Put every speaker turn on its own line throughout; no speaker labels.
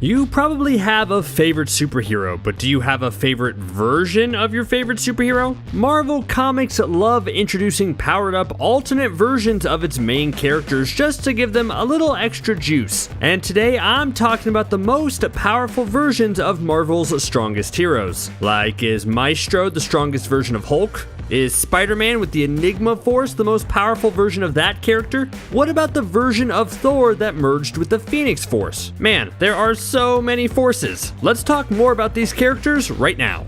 You probably have a favorite superhero, but do you have a favorite version of your favorite superhero? Marvel Comics love introducing powered-up alternate versions of its main characters just to give them a little extra juice. And today I'm talking about the most powerful versions of Marvel's strongest heroes. Like, is Maestro the strongest version of Hulk? Is Spider-Man with the Enigma Force the most powerful version of that character? What about the version of Thor that merged with the Phoenix Force? Man, there are so many forces. Let's talk more about these characters right now.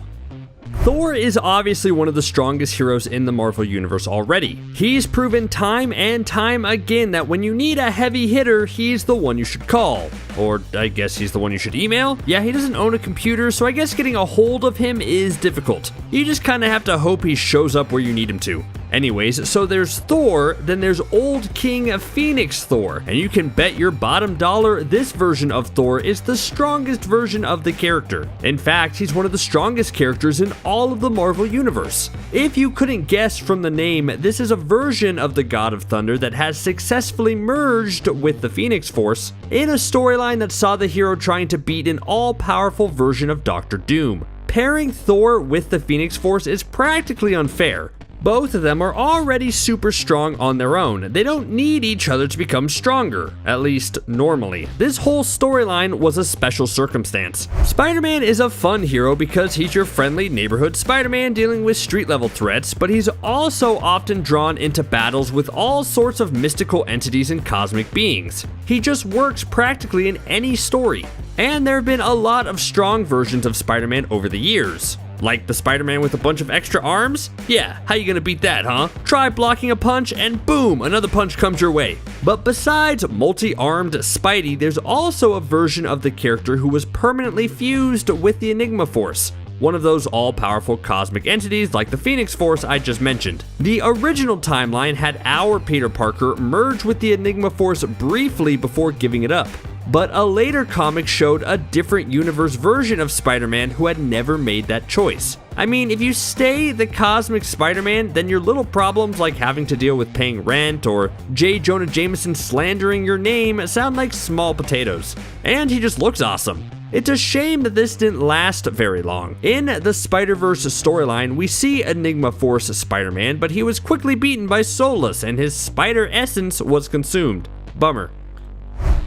Thor is obviously one of the strongest heroes in the Marvel Universe already. He's proven time and time again that when you need a heavy hitter, he's the one you should call. Or I guess he's the one you should email? Yeah, he doesn't own a computer, so I guess getting a hold of him is difficult. You just kinda have to hope he shows up where you need him to. Anyways, so there's Thor, then there's Old King Phoenix Thor, and you can bet your bottom dollar this version of Thor is the strongest version of the character. In fact, he's one of the strongest characters in all of the Marvel Universe. If you couldn't guess from the name, this is a version of the God of Thunder that has successfully merged with the Phoenix Force in a storyline that saw the hero trying to beat an all-powerful version of Doctor Doom. Pairing Thor with the Phoenix Force is practically unfair. Both of them are already super strong on their own. They don't need each other to become stronger, at least normally. This whole storyline was a special circumstance. Spider-Man is a fun hero because he's your friendly neighborhood Spider-Man dealing with street-level threats, but he's also often drawn into battles with all sorts of mystical entities and cosmic beings. He just works practically in any story. And there have been a lot of strong versions of Spider-Man over the years. Like the Spider-Man with a bunch of extra arms? Yeah, how you gonna beat that, huh? Try blocking a punch and boom, another punch comes your way. But besides multi-armed Spidey, there's also a version of the character who was permanently fused with the Enigma Force, one of those all-powerful cosmic entities like the Phoenix Force I just mentioned. The original timeline had our Peter Parker merge with the Enigma Force briefly before giving it up. But a later comic showed a different universe version of Spider-Man who had never made that choice. I mean, if you stay the cosmic Spider-Man, then your little problems like having to deal with paying rent or J. Jonah Jameson slandering your name sound like small potatoes. And he just looks awesome. It's a shame that this didn't last very long. In the Spider-Verse storyline, we see Enigma Force Spider-Man, but he was quickly beaten by Solus and his spider essence was consumed. Bummer.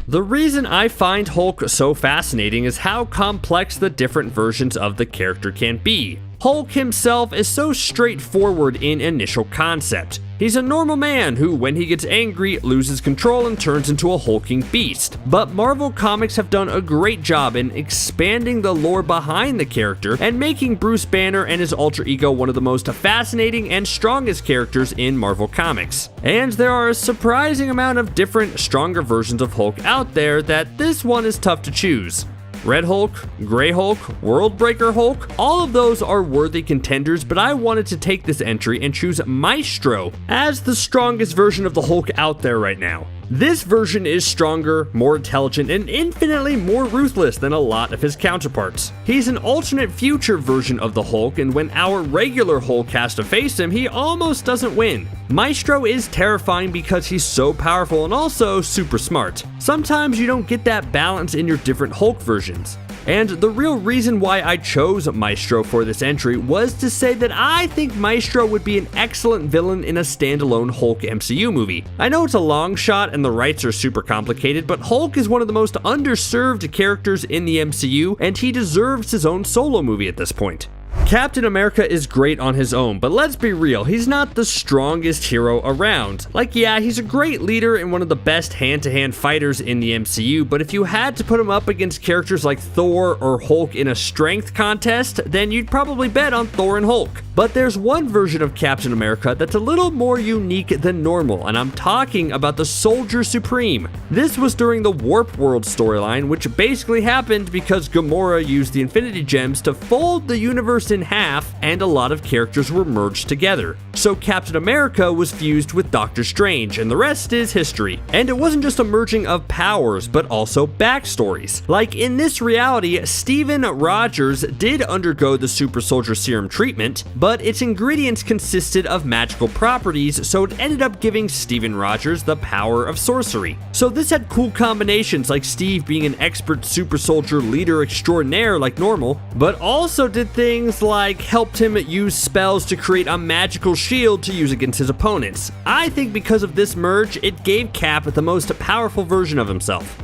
The reason I find Hulk so fascinating is how complex the different versions of the character can be. Hulk himself is so straightforward in initial concept. He's a normal man who, when he gets angry, loses control and turns into a hulking beast. But Marvel Comics have done a great job in expanding the lore behind the character and making Bruce Banner and his alter ego one of the most fascinating and strongest characters in Marvel Comics. And there are a surprising amount of different, stronger versions of Hulk out there that this one is tough to choose. Red Hulk, Grey Hulk, Worldbreaker Hulk, all of those are worthy contenders, but I wanted to take this entry and choose Maestro as the strongest version of the Hulk out there right now. This version is stronger, more intelligent, and infinitely more ruthless than a lot of his counterparts. He's an alternate future version of the Hulk, and when our regular Hulk has to face him, he almost doesn't win. Maestro is terrifying because he's so powerful and also super smart. Sometimes you don't get that balance in your different Hulk versions. And the real reason why I chose Maestro for this entry was to say that I think Maestro would be an excellent villain in a standalone Hulk MCU movie. I know it's a long shot and the rights are super complicated, but Hulk is one of the most underserved characters in the MCU, and he deserves his own solo movie at this point. Captain America is great on his own, but let's be real, he's not the strongest hero around. Like, yeah, he's a great leader and one of the best hand-to-hand fighters in the MCU, but if you had to put him up against characters like Thor or Hulk in a strength contest, then you'd probably bet on Thor and Hulk. But there's one version of Captain America that's a little more unique than normal, and I'm talking about the Soldier Supreme. This was during the Warp World storyline, which basically happened because Gamora used the Infinity Gems to fold the universe in in half and a lot of characters were merged together. So Captain America was fused with Doctor Strange, and the rest is history. And it wasn't just a merging of powers, but also backstories. Like in this reality, Steven Rogers did undergo the super soldier serum treatment, but its ingredients consisted of magical properties, so it ended up giving Steven Rogers the power of sorcery. So this had cool combinations, like Steve being an expert super soldier leader extraordinaire like normal, but also did things like helped him use spells to create a magical shield to use against his opponents. I think because of this merge, it gave Cap the most powerful version of himself.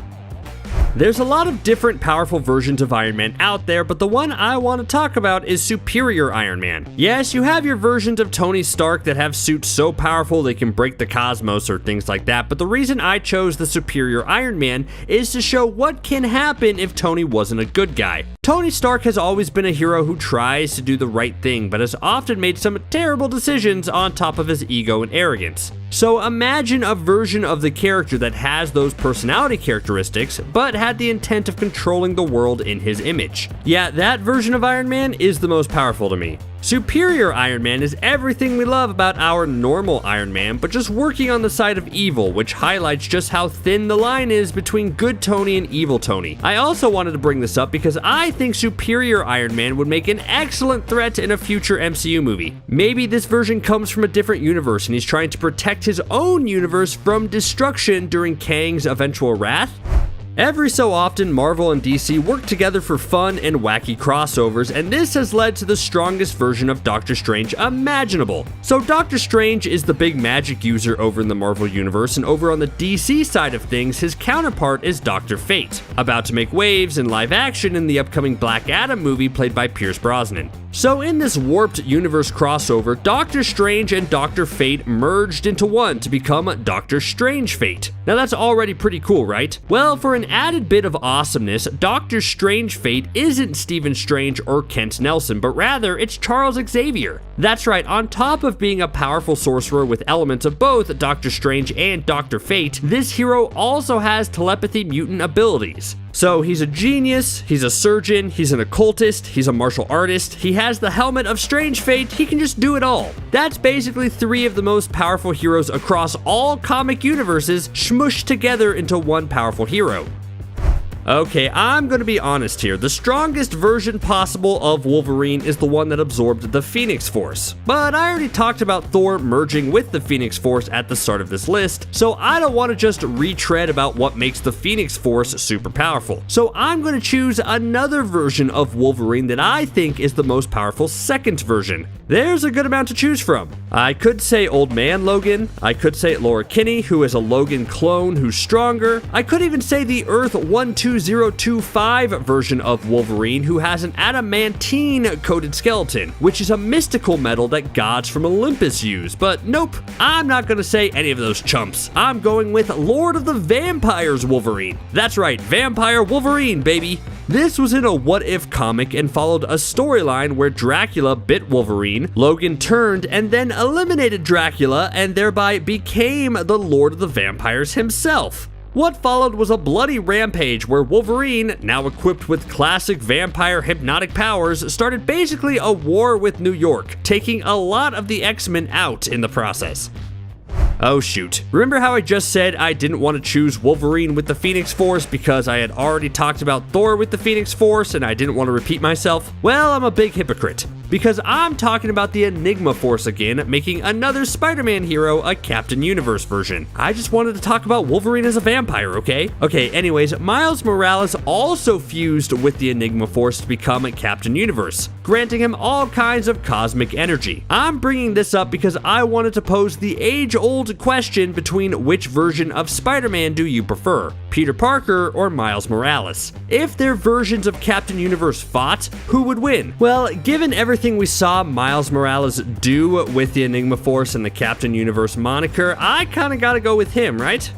There's a lot of different powerful versions of Iron Man out there, but the one I want to talk about is Superior Iron Man. Yes, you have your versions of Tony Stark that have suits so powerful they can break the cosmos or things like that, but the reason I chose the Superior Iron Man is to show what can happen if Tony wasn't a good guy. Tony Stark has always been a hero who tries to do the right thing, but has often made some terrible decisions on top of his ego and arrogance. So imagine a version of the character that has those personality characteristics, but had the intent of controlling the world in his image. Yeah, that version of Iron Man is the most powerful to me. Superior Iron Man is everything we love about our normal Iron Man, but just working on the side of evil, which highlights just how thin the line is between good Tony and evil Tony. I also wanted to bring this up because I think Superior Iron Man would make an excellent threat in a future MCU movie. Maybe this version comes from a different universe and he's trying to protect his own universe from destruction during Kang's eventual wrath. Every so often, Marvel and DC work together for fun and wacky crossovers, and this has led to the strongest version of Doctor Strange imaginable. So Doctor Strange is the big magic user over in the Marvel Universe, and over on the DC side of things, his counterpart is Dr. Fate, about to make waves in live action in the upcoming Black Adam movie played by Pierce Brosnan. So in this warped universe crossover, Doctor Strange and Dr. Fate merged into one to become Doctor Strange Fate. Now that's already pretty cool, right? Well, for an added bit of awesomeness, Doctor Strange Fate isn't Stephen Strange or Kent Nelson, but rather it's Charles Xavier. That's right, on top of being a powerful sorcerer with elements of both Doctor Strange and Dr. Fate, this hero also has telepathy mutant abilities. So he's a genius, he's a surgeon, he's an occultist, he's a martial artist, he has the helmet of Strange Fate, he can just do it all. That's basically three of the most powerful heroes across all comic universes smushed together into one powerful hero. Okay, I'm gonna be honest here. The strongest version possible of Wolverine is the one that absorbed the Phoenix Force. But I already talked about Thor merging with the Phoenix Force at the start of this list, so I don't want to just retread about what makes the Phoenix Force super powerful. So I'm gonna choose another version of Wolverine that I think is the most powerful second version. There's a good amount to choose from. I could say Old Man Logan, I could say Laura Kinney, who is a Logan clone who's stronger, I could even say the Earth 12025 version of Wolverine, who has an adamantine-coated skeleton, which is a mystical metal that gods from Olympus use, but nope, I'm not gonna say any of those chumps. I'm going with Lord of the Vampires Wolverine. That's right, Vampire Wolverine, baby! This was in a what-if comic and followed a storyline where Dracula bit Wolverine, Logan turned and then eliminated Dracula and thereby became the Lord of the Vampires himself. What followed was a bloody rampage where Wolverine, now equipped with classic vampire hypnotic powers, started basically a war with New York, taking a lot of the X-Men out in the process. Oh shoot. Remember how I just said I didn't want to choose Wolverine with the Phoenix Force because I had already talked about Thor with the Phoenix Force and I didn't want to repeat myself? Well, I'm a big hypocrite. Because I'm talking about the Enigma Force again, making another Spider-Man hero a Captain Universe version. I just wanted to talk about Wolverine as a vampire, okay? Okay, anyways, Miles Morales also fused with the Enigma Force to become a Captain Universe, granting him all kinds of cosmic energy. I'm bringing this up because I wanted to pose the age-old question between which version of Spider-Man do you prefer, Peter Parker or Miles Morales? If their versions of Captain Universe fought, who would win? Well, given everything we saw Miles Morales do with the Enigma Force and the Captain Universe moniker, I kinda gotta go with him, right?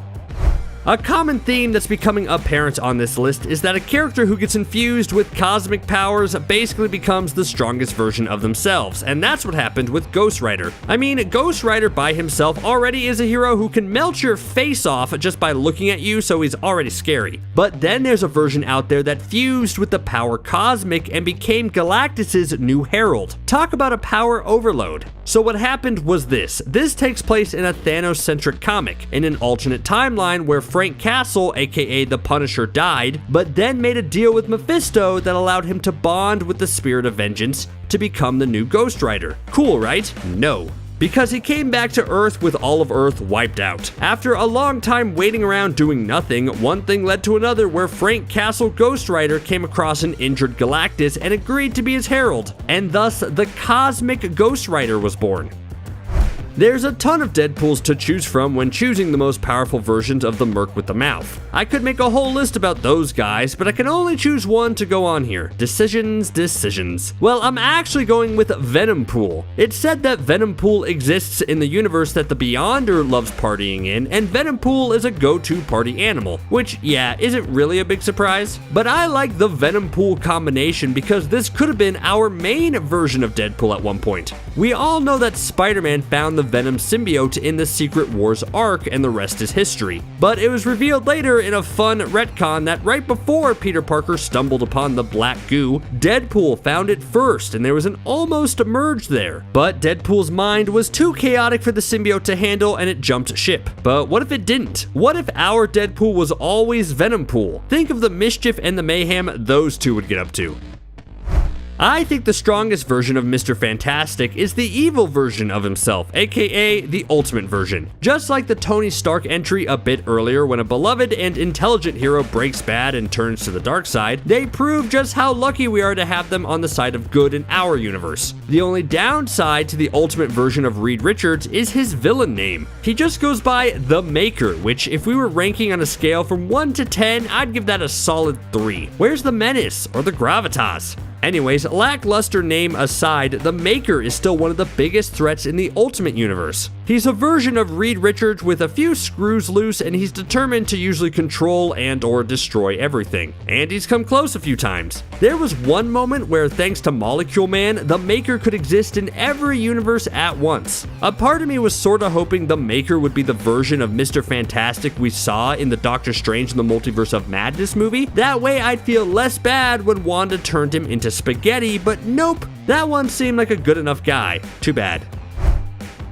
A common theme that's becoming apparent on this list is that a character who gets infused with cosmic powers basically becomes the strongest version of themselves, and that's what happened with Ghost Rider. I mean, Ghost Rider by himself already is a hero who can melt your face off just by looking at you, so he's already scary. But then there's a version out there that fused with the power cosmic and became Galactus's new herald. Talk about a power overload. So what happened was this. This takes place in a Thanos-centric comic, in an alternate timeline where Frank Castle, aka the Punisher, died, but then made a deal with Mephisto that allowed him to bond with the Spirit of Vengeance to become the new Ghost Rider. Cool, right? No. Because he came back to Earth with all of Earth wiped out. After a long time waiting around doing nothing, one thing led to another where Frank Castle Ghost Rider came across an injured Galactus and agreed to be his herald, and thus the Cosmic Ghost Rider was born. There's a ton of Deadpools to choose from when choosing the most powerful versions of the Merc with the Mouth. I could make a whole list about those guys, but I can only choose one to go on here. Decisions. Well, I'm actually going with Venompool. It's said that Venompool exists in the universe that the Beyonder loves partying in, and Venompool is a go-to party animal, which, yeah, isn't really a big surprise. But I like the Venompool combination because this could have been our main version of Deadpool at one point. We all know that Spider-Man found the Venom symbiote in the Secret Wars arc, and the rest is history. But it was revealed later in a fun retcon that right before Peter Parker stumbled upon the black goo, Deadpool found it first, and there was an almost merge there. But Deadpool's mind was too chaotic for the symbiote to handle, and it jumped ship. But what if it didn't? What if our Deadpool was always Venompool? Think of the mischief and the mayhem those two would get up to. I think the strongest version of Mr. Fantastic is the evil version of himself, aka the ultimate version. Just like the Tony Stark entry a bit earlier when a beloved and intelligent hero breaks bad and turns to the dark side, they prove just how lucky we are to have them on the side of good in our universe. The only downside to the ultimate version of Reed Richards is his villain name. He just goes by The Maker, which if we were ranking on a scale from 1 to 10, I'd give that a solid 3. Where's the menace or the gravitas? Anyways, lackluster name aside, the Maker is still one of the biggest threats in the Ultimate Universe. He's a version of Reed Richards with a few screws loose, and he's determined to usually control and or destroy everything. And he's come close a few times. There was one moment where, thanks to Molecule Man, the Maker could exist in every universe at once. A part of me was sorta hoping the Maker would be the version of Mr. Fantastic we saw in the Doctor Strange in the Multiverse of Madness movie. That way I'd feel less bad when Wanda turned him into spaghetti, but nope, that one seemed like a good enough guy. Too bad.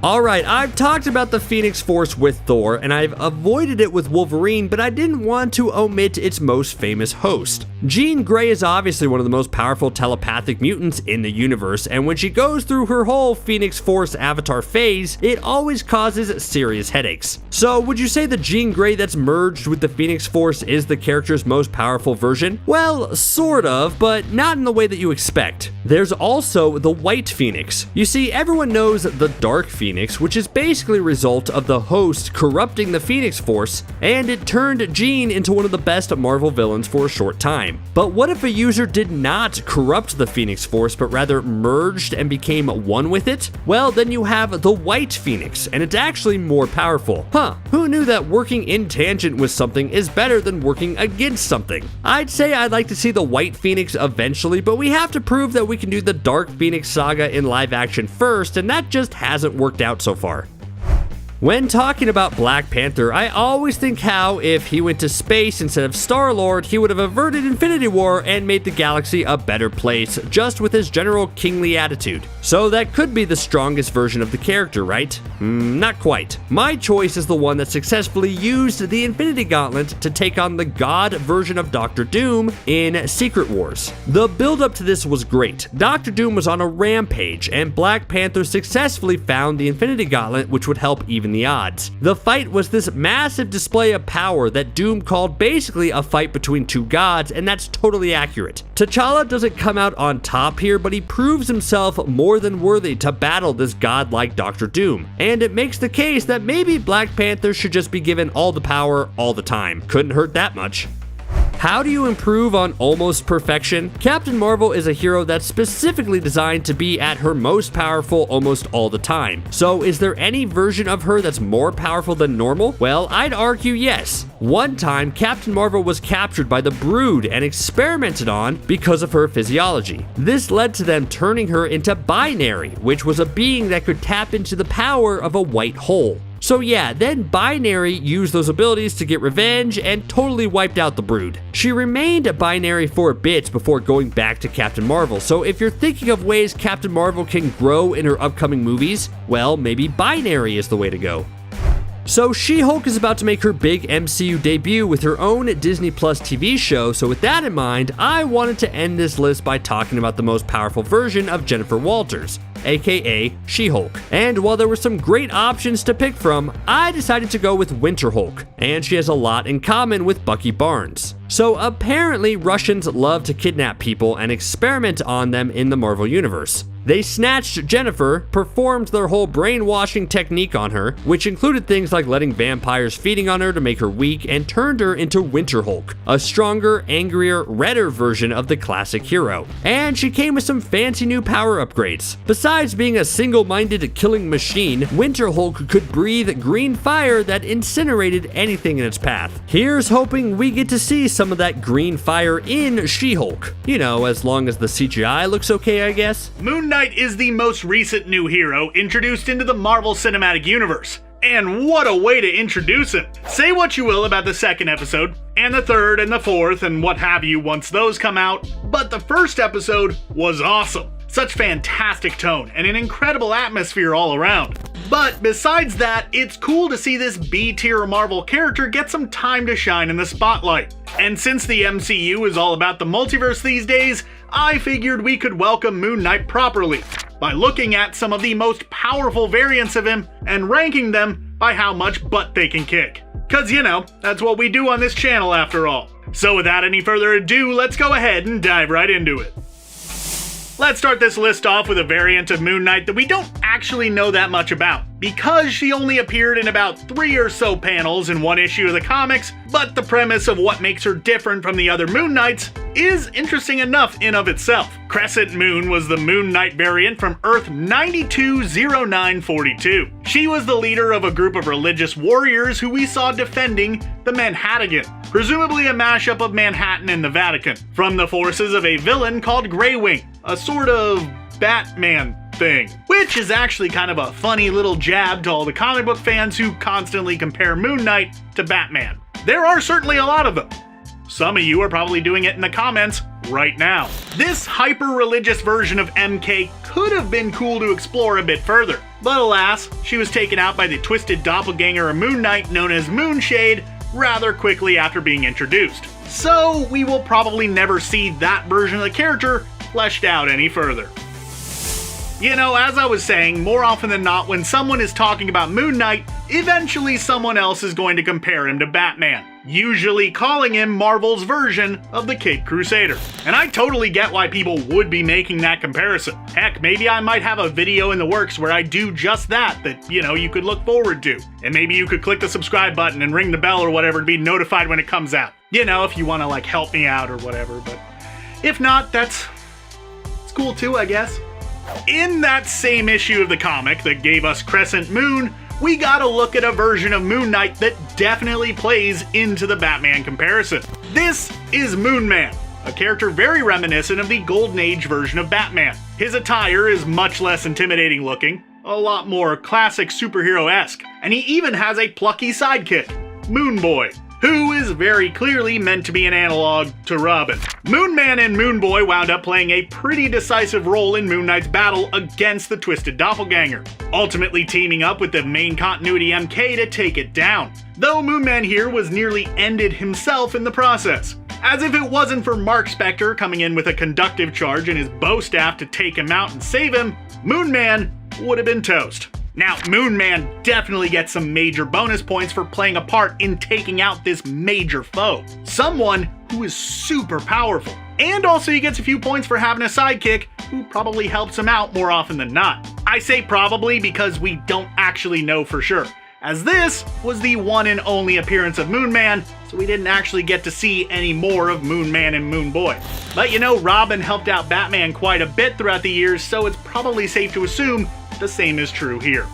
Alright, I've talked about the Phoenix Force with Thor, and I've avoided it with Wolverine, but I didn't want to omit its most famous host. Jean Grey is obviously one of the most powerful telepathic mutants in the universe, and when she goes through her whole Phoenix Force avatar phase, it always causes serious headaches. So would you say the Jean Grey that's merged with the Phoenix Force is the character's most powerful version? Well, sort of, but not in the way that you expect. There's also the White Phoenix. You see, everyone knows the Dark Phoenix, which is basically a result of the host corrupting the Phoenix Force, and it turned Jean into one of the best Marvel villains for a short time. But what if a user did not corrupt the Phoenix Force, but rather merged and became one with it? Well, then you have the White Phoenix, and it's actually more powerful. Who knew that working in tangent with something is better than working against something? I'd say I'd like to see the White Phoenix eventually, but we have to prove that we can do the Dark Phoenix saga in live action first, and that just hasn't worked out so far. When talking about Black Panther, I always think how, if he went to space instead of Star-Lord, he would have averted Infinity War and made the galaxy a better place, just with his general kingly attitude. So that could be the strongest version of the character, right? Not quite. My choice is the one that successfully used the Infinity Gauntlet to take on the God version of Doctor Doom in Secret Wars. The build-up to this was great. Doctor Doom was on a rampage, and Black Panther successfully found the Infinity Gauntlet, which would help even the odds. The fight was this massive display of power that Doom called basically a fight between two gods, and that's totally accurate. T'Challa doesn't come out on top here, but he proves himself more than worthy to battle this godlike Doctor Doom, and it makes the case that maybe Black Panther should just be given all the power all the time. Couldn't hurt that much. How do you improve on almost perfection? Captain Marvel is a hero that's specifically designed to be at her most powerful almost all the time. So is there any version of her that's more powerful than normal? Well, I'd argue yes. One time, Captain Marvel was captured by the Brood and experimented on because of her physiology. This led to them turning her into Binary, which was a being that could tap into the power of a white hole. So yeah, then Binary used those abilities to get revenge and totally wiped out the Brood. She remained a Binary for a bit before going back to Captain Marvel, so if you're thinking of ways Captain Marvel can grow in her upcoming movies, well, maybe Binary is the way to go. So She-Hulk is about to make her big MCU debut with her own Disney Plus TV show, so with that in mind, I wanted to end this list by talking about the most powerful version of Jennifer Walters, aka She-Hulk. And while there were some great options to pick from, I decided to go with Winter Hulk, and she has a lot in common with Bucky Barnes. So apparently Russians love to kidnap people and experiment on them in the Marvel Universe. They snatched Jennifer, performed their whole brainwashing technique on her, which included things like letting vampires feeding on her to make her weak, and turned her into Winter Hulk, a stronger, angrier, redder version of the classic hero. And she came with some fancy new power upgrades. Besides being a single-minded killing machine, Winter Hulk could breathe green fire that incinerated anything in its path. Here's hoping we get to see some of that green fire in She-Hulk. You know, as long as the CGI looks okay, I guess.
Moon Knight is the most recent new hero introduced into the Marvel Cinematic Universe. And what a way to introduce him! Say what you will about the second episode, and the third and the fourth and what have you once those come out, but the first episode was awesome. Such fantastic tone and an incredible atmosphere all around. But besides that, it's cool to see this B-tier Marvel character get some time to shine in the spotlight. And since the MCU is all about the multiverse these days, I figured we could welcome Moon Knight properly by looking at some of the most powerful variants of him and ranking them by how much butt they can kick. Cause you know, that's what we do on this channel after all. So without any further ado, let's go ahead and dive right into it. Let's start this list off with a variant of Moon Knight that we don't actually know that much about, because she only appeared in about 3 or so panels in one issue of the comics, but the premise of what makes her different from the other Moon Knights is interesting enough in of itself. Crescent Moon was the Moon Knight variant from Earth 920942. She was the leader of a group of religious warriors who we saw defending the Manhattan, presumably a mashup of Manhattan and the Vatican, from the forces of a villain called Greywing, a sort of Batman thing, which is actually kind of a funny little jab to all the comic book fans who constantly compare Moon Knight to Batman. There are certainly a lot of them. Some of you are probably doing it in the comments right now. This hyper-religious version of MK could have been cool to explore a bit further, but alas, she was taken out by the twisted doppelganger of Moon Knight known as Moonshade rather quickly after being introduced. So we will probably never see that version of the character fleshed out any further. You know, as I was saying, more often than not, when someone is talking about Moon Knight, eventually someone else is going to compare him to Batman, usually calling him Marvel's version of the Caped Crusader. And I totally get why people would be making that comparison. Heck, maybe I might have a video in the works where I do just that, you know, you could look forward to. And maybe you could click the subscribe button and ring the bell or whatever to be notified when it comes out. You know, if you want to like help me out or whatever, but if not, it's cool too, I guess. In that same issue of the comic that gave us Crescent Moon, we gotta look at a version of Moon Knight that definitely plays into the Batman comparison. This is Moon Man, a character very reminiscent of the Golden Age version of Batman. His attire is much less intimidating looking, a lot more classic superhero-esque, and he even has a plucky sidekick, Moon Boy, who is very clearly meant to be an analog to Robin. Moon Man and Moon Boy wound up playing a pretty decisive role in Moon Knight's battle against the Twisted Doppelganger, ultimately teaming up with the main continuity MK to take it down, though Moon Man here was nearly ended himself in the process. As if it wasn't for Mark Spector coming in with a conductive charge and his bow staff to take him out and save him, Moon Man would have been toast. Now, Moon Man definitely gets some major bonus points for playing a part in taking out this major foe, someone who is super powerful. And also he gets a few points for having a sidekick who probably helps him out more often than not. I say probably because we don't actually know for sure, as this was the one and only appearance of Moon Man, so we didn't actually get to see any more of Moon Man and Moon Boy. But you know, Robin helped out Batman quite a bit throughout the years, so it's probably safe to assume the same is true here.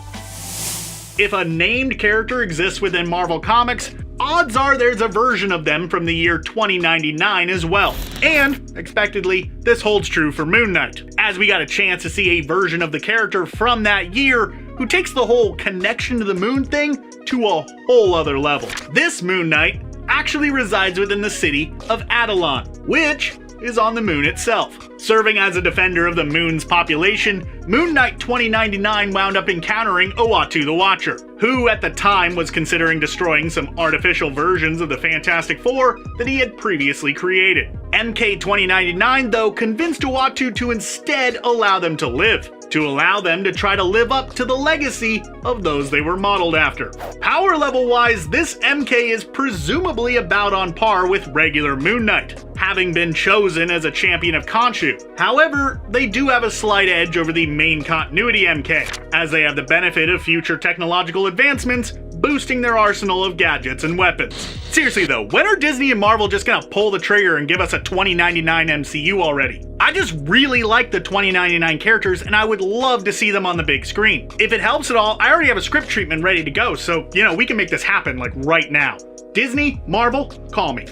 If a named character exists within Marvel Comics, odds are there's a version of them from the year 2099 as well. And, expectedly, this holds true for Moon Knight, as we got a chance to see a version of the character from that year who takes the whole connection to the moon thing to a whole other level. This Moon Knight actually resides within the city of Adelon, which is on the moon itself. Serving as a defender of the moon's population, Moon Knight 2099 wound up encountering Uatu the Watcher, who at the time was considering destroying some artificial versions of the Fantastic Four that he had previously created. MK 2099 though convinced Uatu to instead allow them to live, to allow them to try to live up to the legacy of those they were modeled after. Power level wise, this MK is presumably about on par with regular Moon Knight, having been chosen as a champion of Khonshu. However, they do have a slight edge over the main continuity MK, as they have the benefit of future technological advancements boosting their arsenal of gadgets and weapons. Seriously though, when are Disney and Marvel just gonna pull the trigger and give us a 2099 MCU already? I just really like the 2099 characters and I would love to see them on the big screen. If it helps at all, I already have a script treatment ready to go, so you know, we can make this happen like right now. Disney, Marvel, call me.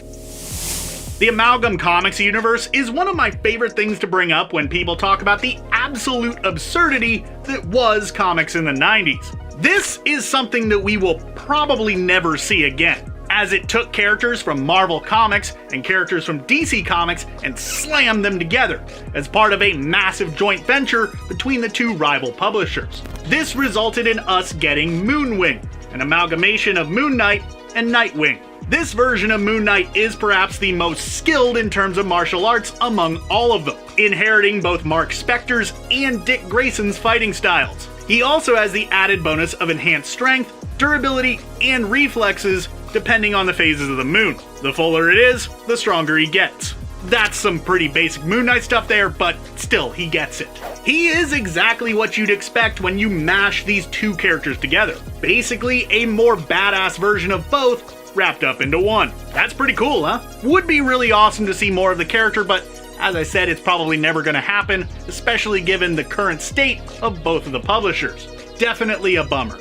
The Amalgam Comics universe is one of my favorite things to bring up when people talk about the absolute absurdity that was comics in the 90s. This is something that we will probably never see again, as it took characters from Marvel Comics and characters from DC Comics and slammed them together as part of a massive joint venture between the two rival publishers. This resulted in us getting Moonwing, an amalgamation of Moon Knight and Nightwing. This version of Moon Knight is perhaps the most skilled in terms of martial arts among all of them, inheriting both Mark Spector's and Dick Grayson's fighting styles. He also has the added bonus of enhanced strength, durability, and reflexes depending on the phases of the moon. The fuller it is, the stronger he gets. That's some pretty basic Moon Knight stuff there, but still, he gets it. He is exactly what you'd expect when you mash these two characters together. Basically, a more badass version of both wrapped up into one. That's pretty cool, huh? Would be really awesome to see more of the character, but as I said, it's probably never gonna happen, especially given the current state of both of the publishers. Definitely a bummer.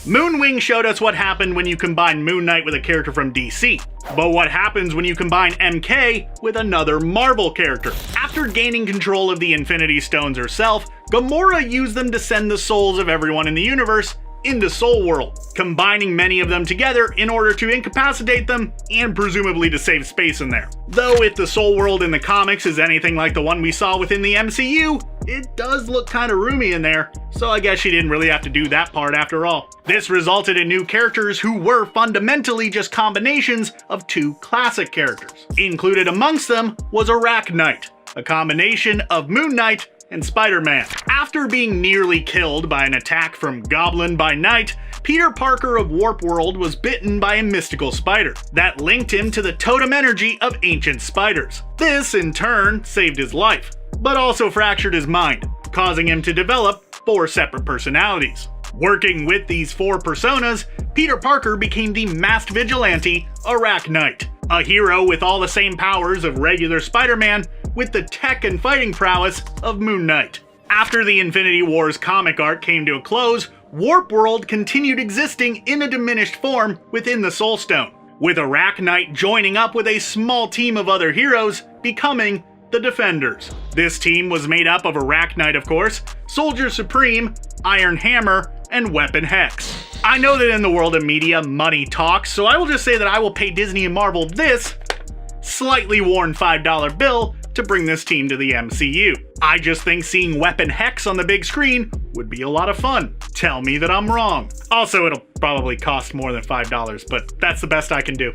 Moonwing showed us what happened when you combine Moon Knight with a character from DC. But what happens when you combine MK with another Marvel character? After gaining control of the Infinity Stones herself, Gamora used them to send the souls of everyone in the universe into Soul World, combining many of them together in order to incapacitate them and presumably to save space in there. Though if the Soul World in the comics is anything like the one we saw within the MCU, it does look kinda roomy in there, so I guess she didn't really have to do that part after all. This resulted in new characters who were fundamentally just combinations of two classic characters. Included amongst them was Arachnite, a combination of Moon Knight and Spider-Man. After being nearly killed by an attack from Goblin by Night, Peter Parker of Warp World was bitten by a mystical spider that linked him to the totem energy of ancient spiders. This, in turn, saved his life, but also fractured his mind, causing him to develop 4 separate personalities. Working with these 4 personas, Peter Parker became the masked vigilante Arachnite, a hero with all the same powers of regular Spider-Man, with the tech and fighting prowess of Moon Knight. After the Infinity Wars comic arc came to a close, Warp World continued existing in a diminished form within the Soul Stone, with Arachnite joining up with a small team of other heroes, becoming the Defenders. This team was made up of Arachnite, of course, Soldier Supreme, Iron Hammer, and Weapon Hex. I know that in the world of media, money talks, so I will just say that I will pay Disney and Marvel this slightly worn $5 bill to bring this team to the MCU. I just think seeing Weapon Hex on the big screen would be a lot of fun. Tell me that I'm wrong. Also, it'll probably cost more than $5, but that's the best I can do.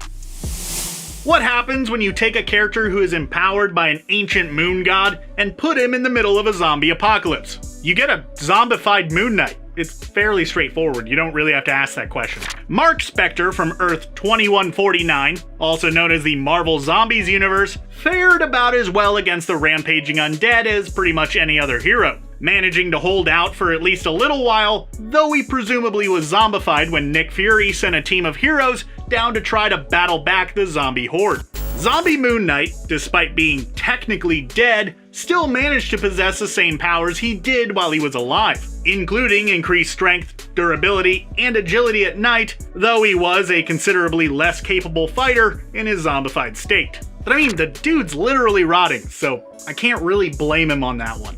What happens when you take a character who is empowered by an ancient moon god and put him in the middle of a zombie apocalypse? You get a zombified Moon Knight. It's fairly straightforward, you don't really have to ask that question. Mark Spector from Earth 2149, also known as the Marvel Zombies universe, fared about as well against the rampaging undead as pretty much any other hero. managing to hold out for at least a little while, though he presumably was zombified when Nick Fury sent a team of heroes down to try to battle back the zombie horde. Zombie Moon Knight, despite being technically dead, still managed to possess the same powers he did while he was alive, including increased strength, durability, and agility at night, though he was a considerably less capable fighter in his zombified state. But I mean, the dude's literally rotting, so I can't really blame him on that one.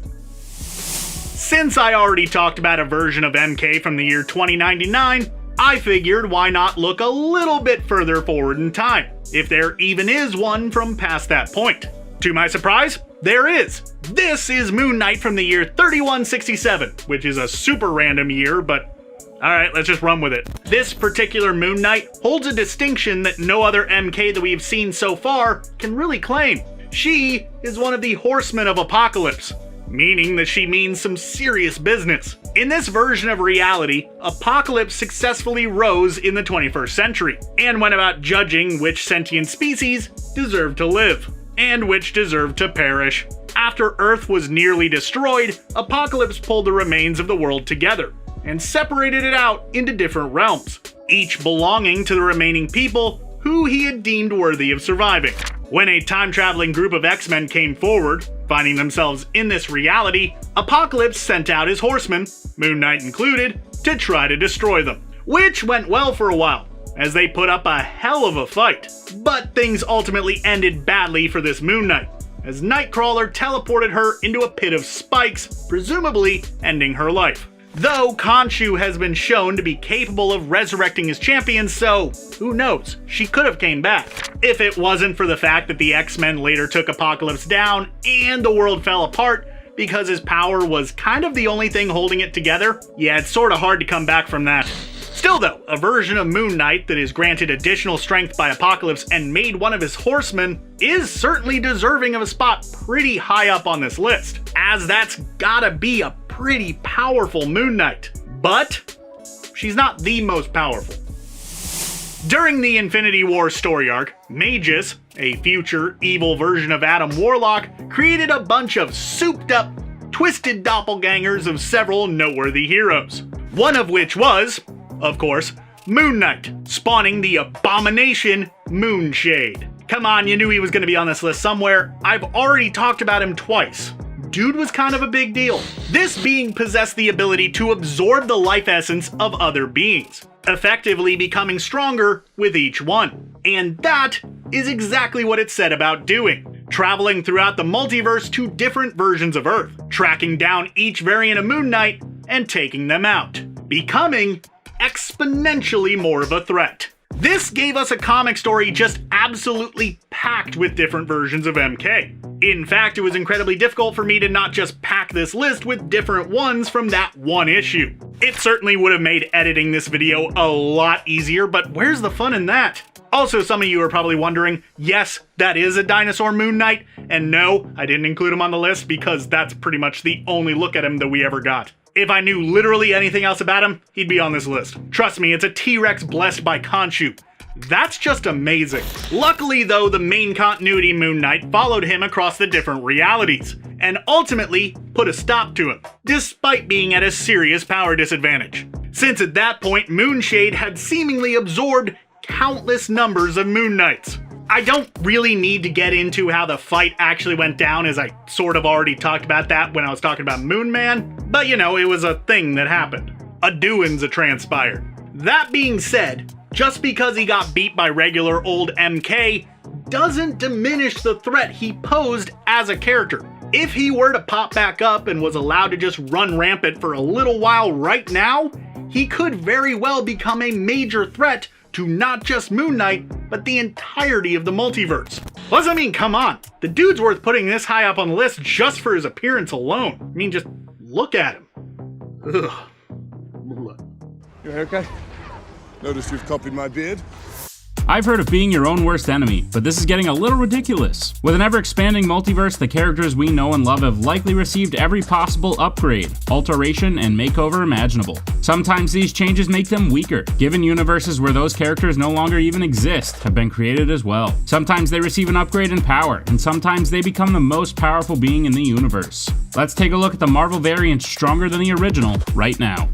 Since I already talked about a version of MK from the year 2099, I figured why not look a little bit further forward in time, if there even is one from past that point. To my surprise, there is. This is Moon Knight from the year 3167, which is a super random year, but alright, let's just run with it. This particular Moon Knight holds a distinction that no other MK that we've seen so far can really claim. She is one of the Horsemen of Apocalypse, meaning that she means some serious business. In this version of reality, Apocalypse successfully rose in the 21st century, and went about judging which sentient species deserved to live, and which deserved to perish. After Earth was nearly destroyed, Apocalypse pulled the remains of the world together, and separated it out into different realms, each belonging to the remaining people who he had deemed worthy of surviving. When a time-traveling group of X-Men came forward, finding themselves in this reality, Apocalypse sent out his horsemen, Moon Knight included, to try to destroy them. Which went well for a while, as they put up a hell of a fight. But things ultimately ended badly for this Moon Knight, as Nightcrawler teleported her into a pit of spikes, presumably ending her life. Though Khonshu has been shown to be capable of resurrecting his champions, so who knows, she could have came back. If it wasn't for the fact that the X-Men later took Apocalypse down and the world fell apart because his power was kind of the only thing holding it together, yeah, it's sorta hard to come back from that. Still though, a version of Moon Knight that is granted additional strength by Apocalypse and made one of his horsemen is certainly deserving of a spot pretty high up on this list, as that's gotta be a pretty powerful Moon Knight. But she's not the most powerful. During the Infinity War story arc, Magus, a future evil version of Adam Warlock, created a bunch of souped up, twisted doppelgangers of several noteworthy heroes. One of which was, of course, Moon Knight, spawning the abomination Moonshade. Come on, you knew he was going to be on this list somewhere. I've already talked about him twice. Dude was kind of a big deal. This being possessed the ability to absorb the life essence of other beings, effectively becoming stronger with each one. And that is exactly what it said about doing, traveling throughout the multiverse to different versions of Earth, tracking down each variant of Moon Knight and taking them out, becoming exponentially more of a threat. This gave us a comic story just absolutely packed with different versions of MK. In fact, it was incredibly difficult for me to not just pack this list with different ones from that one issue. It certainly would have made editing this video a lot easier, but where's the fun in that? Also, some of you are probably wondering, yes, that is a dinosaur Moon Knight, and no, I didn't include him on the list because that's pretty much the only look at him that we ever got. If I knew literally anything else about him, he'd be on this list. Trust me, it's a T-Rex blessed by Khonshu. That's just amazing. Luckily though, the main continuity Moon Knight followed him across the different realities, and ultimately put a stop to him, despite being at a serious power disadvantage. Since at that point, Moonshade had seemingly absorbed countless numbers of Moon Knights. I don't really need to get into how the fight actually went down, as I sort of already talked about that when I was talking about Moon Man, but you know, it was a thing that happened. A doin's a transpired. That being said, just because he got beat by regular old MK doesn't diminish the threat he posed as a character. If he were to pop back up and was allowed to just run rampant for a little while right now, he could very well become a major threat to not just Moon Knight, but the entirety of the multiverse. Plus, I mean, come on. The dude's worth putting this high up on the list just for his appearance alone. I mean, just look at him. Ugh.
Your haircut? Notice you've copied my beard. I've heard of being your own worst enemy, but this is getting a little ridiculous. With an ever-expanding multiverse, the characters we know and love have likely received every possible upgrade, alteration, and makeover imaginable. Sometimes these changes make them weaker, given universes where those characters no longer even exist have been created as well. Sometimes they receive an upgrade in power, and sometimes they become the most powerful being in the universe. Let's take a look at the Marvel variant stronger than the original right now.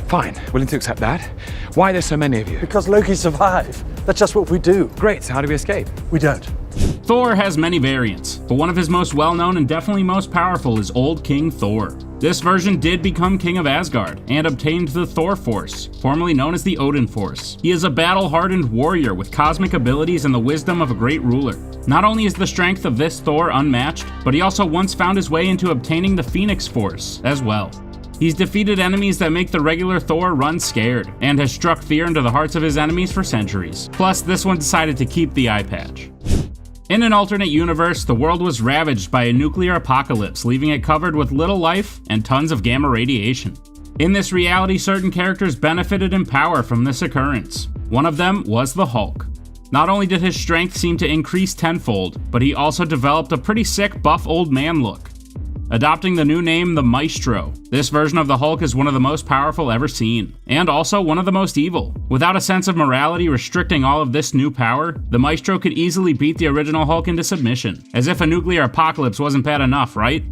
Fine, willing to accept that. Why are there so many of you?
Because Loki survived. That's just what we do.
Great, so how do we escape?
We don't.
Thor has many variants, but one of his most well-known and definitely most powerful is Old King Thor. This version did become King of Asgard and obtained the Thor Force, formerly known as the Odin Force. He is a battle-hardened warrior with cosmic abilities and the wisdom of a great ruler. Not only is the strength of this Thor unmatched, but he also once found his way into obtaining the Phoenix Force as well. He's defeated enemies that make the regular Thor run scared, and has struck fear into the hearts of his enemies for centuries. Plus, this one decided to keep the eye patch. In an alternate universe, the world was ravaged by a nuclear apocalypse, leaving it covered with little life and tons of gamma radiation. In this reality, certain characters benefited in power from this occurrence. One of them was the Hulk. Not only did his strength seem to increase tenfold, but he also developed a pretty sick buff old man look. Adopting the new name, the Maestro, this version of the Hulk is one of the most powerful ever seen, and also one of the most evil. Without a sense of morality restricting all of this new power, the Maestro could easily beat the original Hulk into submission. As if a nuclear apocalypse wasn't bad enough, right?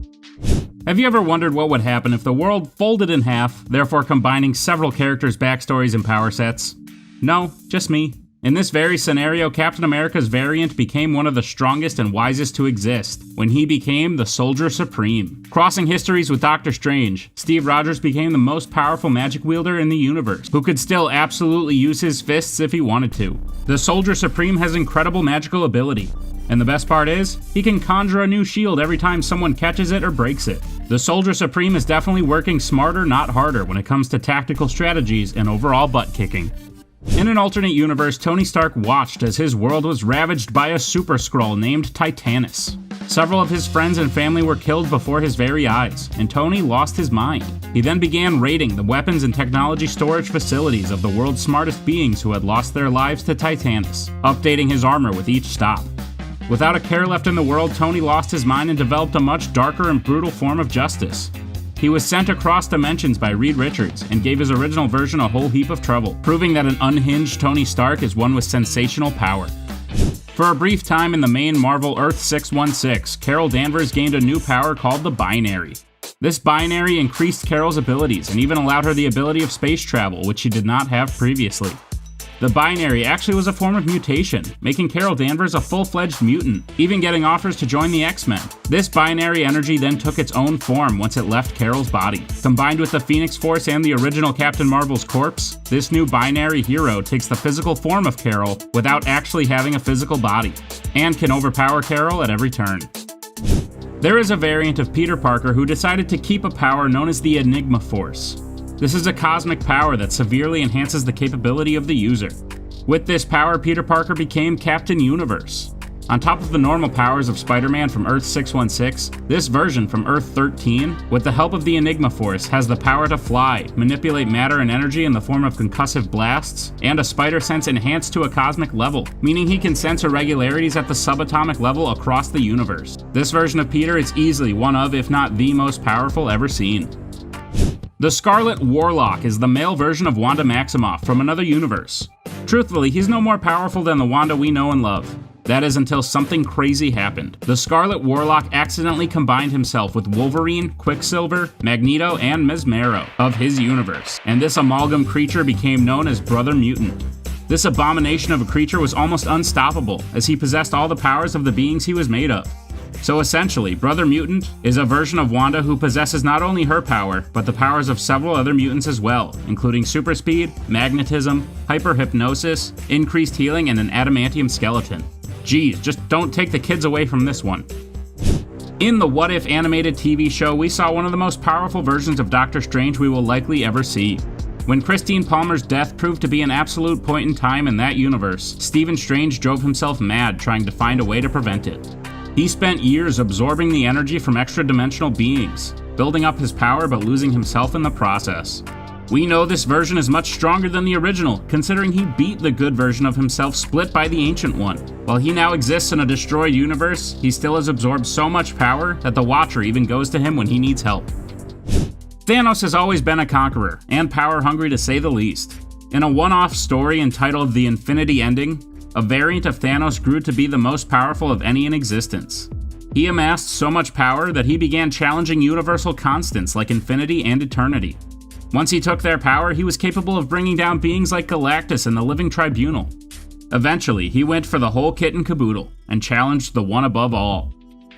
Have you ever wondered what would happen if the world folded in half, therefore combining several characters' backstories and power sets? No, just me. In this very scenario, Captain America's variant became one of the strongest and wisest to exist, when he became the Soldier Supreme. Crossing histories with Doctor Strange, Steve Rogers became the most powerful magic wielder in the universe, who could still absolutely use his fists if he wanted to. The Soldier Supreme has incredible magical ability, and the best part is, he can conjure a new shield every time someone catches it or breaks it. The Soldier Supreme is definitely working smarter, not harder, when it comes to tactical strategies and overall butt kicking. In an alternate universe, Tony Stark watched as his world was ravaged by a super Skrull named Titanus. Several of his friends and family were killed before his very eyes, and Tony lost his mind. He then began raiding the weapons and technology storage facilities of the world's smartest beings who had lost their lives to Titanus, updating his armor with each stop. Without a care left in the world, Tony lost his mind and developed a much darker and brutal form of justice. He was sent across dimensions by Reed Richards and gave his original version a whole heap of trouble, proving that an unhinged Tony Stark is one with sensational power. For a brief time in the main Marvel Earth 616, Carol Danvers gained a new power called the Binary. This Binary increased Carol's abilities and even allowed her the ability of space travel, which she did not have previously. The Binary actually was a form of mutation, making Carol Danvers a full-fledged mutant, even getting offers to join the X-Men. This Binary energy then took its own form once it left Carol's body. Combined with the Phoenix Force and the original Captain Marvel's corpse, this new Binary hero takes the physical form of Carol without actually having a physical body, and can overpower Carol at every turn. There is a variant of Peter Parker who decided to keep a power known as the Enigma Force. This is a cosmic power that severely enhances the capability of the user. With this power, Peter Parker became Captain Universe. On top of the normal powers of Spider-Man from Earth 616, this version from Earth 13, with the help of the Enigma Force, has the power to fly, manipulate matter and energy in the form of concussive blasts, and a spider sense enhanced to a cosmic level, meaning he can sense irregularities at the subatomic level across the universe. This version of Peter is easily one of, if not the most powerful ever seen. The Scarlet Warlock is the male version of Wanda Maximoff from another universe. Truthfully, he's no more powerful than the Wanda we know and love. That is until something crazy happened. The Scarlet Warlock accidentally combined himself with Wolverine, Quicksilver, Magneto, and Mesmero of his universe, and this amalgam creature became known as Brother Mutant. This abomination of a creature was almost unstoppable, as he possessed all the powers of the beings he was made of. So essentially, Brother Mutant is a version of Wanda who possesses not only her power, but the powers of several other mutants as well, including super speed, magnetism, hyperhypnosis, increased healing, and an adamantium skeleton. Geez, just don't take the kids away from this one. In the What If animated TV show, we saw one of the most powerful versions of Doctor Strange we will likely ever see. When Christine Palmer's death proved to be an absolute point in time in that universe, Stephen Strange drove himself mad trying to find a way to prevent it. He spent years absorbing the energy from extra-dimensional beings, building up his power but losing himself in the process. We know this version is much stronger than the original, considering he beat the good version of himself split by the Ancient One. While he now exists in a destroyed universe, he still has absorbed so much power that the Watcher even goes to him when he needs help. Thanos has always been a conqueror, and power-hungry to say the least. In a one-off story entitled The Infinity Ending, a variant of Thanos grew to be the most powerful of any in existence. He amassed so much power that he began challenging universal constants like infinity and eternity. Once he took their power, he was capable of bringing down beings like Galactus and the Living Tribunal. Eventually, he went for the whole kit and caboodle, and challenged the One Above All.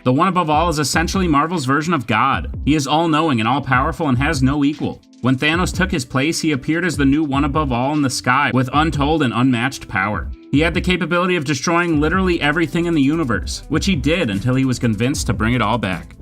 The One Above All is essentially Marvel's version of God. He is all-knowing and all-powerful and has no equal. When Thanos took his place, he appeared as the new One Above All in the sky with untold and unmatched power. He had the capability of destroying literally everything in the universe, which he did until he was convinced to bring it all back.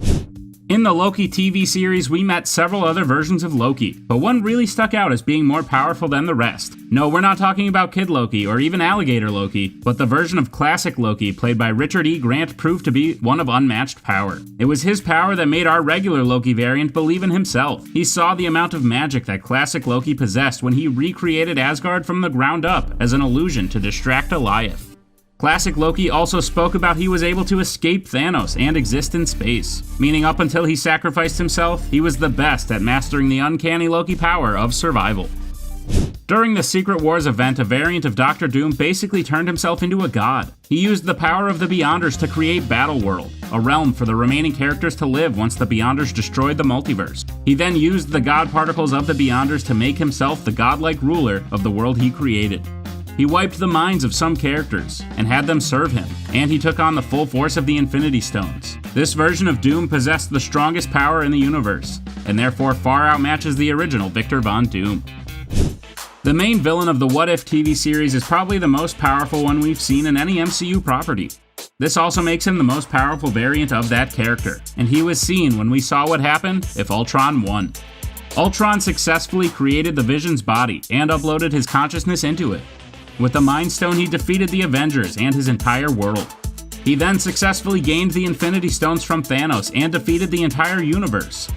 In the Loki TV series, we met several other versions of Loki, but one really stuck out as being more powerful than the rest. No, we're not talking about Kid Loki or even Alligator Loki, but the version of classic Loki played by Richard E. Grant proved to be one of unmatched power. It was his power that made our regular Loki variant believe in himself. He saw the amount of magic that classic Loki possessed when he recreated Asgard from the ground up as an illusion to distract Goliath. Classic Loki also spoke about he was able to escape Thanos and exist in space, meaning up until he sacrificed himself, he was the best at mastering the uncanny Loki power of survival. During the Secret Wars event, a variant of Doctor Doom basically turned himself into a god. He used the power of the Beyonders to create Battleworld, a realm for the remaining characters to live once the Beyonders destroyed the multiverse. He then used the god particles of the Beyonders to make himself the godlike ruler of the world he created. He wiped the minds of some characters and had them serve him, and he took on the full force of the Infinity Stones. This version of Doom possessed the strongest power in the universe, and therefore far outmatches the original Victor Von Doom. The main villain of the What If TV series is probably the most powerful one we've seen in any MCU property. This also makes him the most powerful variant of that character, and he was seen when we saw what happened if Ultron won. Ultron successfully created the Vision's body and uploaded his consciousness into it. With the Mind Stone, he defeated the Avengers and his entire world. He then successfully gained the Infinity Stones from Thanos and defeated the entire universe.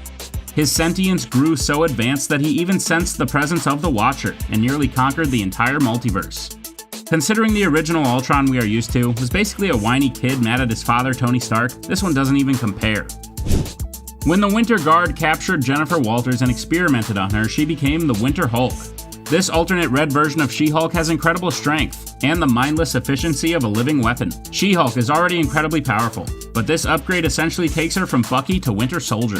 His sentience grew so advanced that he even sensed the presence of the Watcher and nearly conquered the entire multiverse. Considering the original Ultron we are used to was basically a whiny kid mad at his father Tony Stark, this one doesn't even compare. When the Winter Guard captured Jennifer Walters and experimented on her, she became the Winter Hulk. This alternate red version of She-Hulk has incredible strength and the mindless efficiency of a living weapon. She-Hulk is already incredibly powerful, but this upgrade essentially takes her from Bucky to Winter Soldier.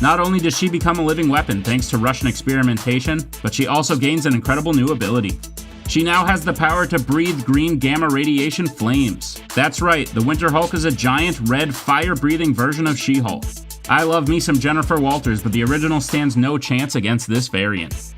Not only does she become a living weapon thanks to Russian experimentation, but she also gains an incredible new ability. She now has the power to breathe green gamma radiation flames. That's right, the Winter Hulk is a giant red fire-breathing version of She-Hulk. I love me some Jennifer Walters, but the original stands no chance against this variant.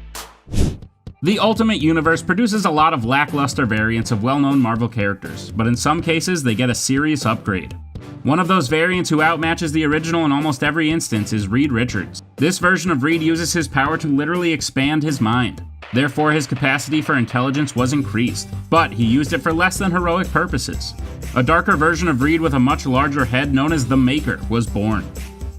The Ultimate Universe produces a lot of lackluster variants of well-known Marvel characters, but in some cases they get a serious upgrade. One of those variants who outmatches the original in almost every instance is Reed Richards. This version of Reed uses his power to literally expand his mind. Therefore, his capacity for intelligence was increased, but he used it for less than heroic purposes. A darker version of Reed with a much larger head known as the Maker was born.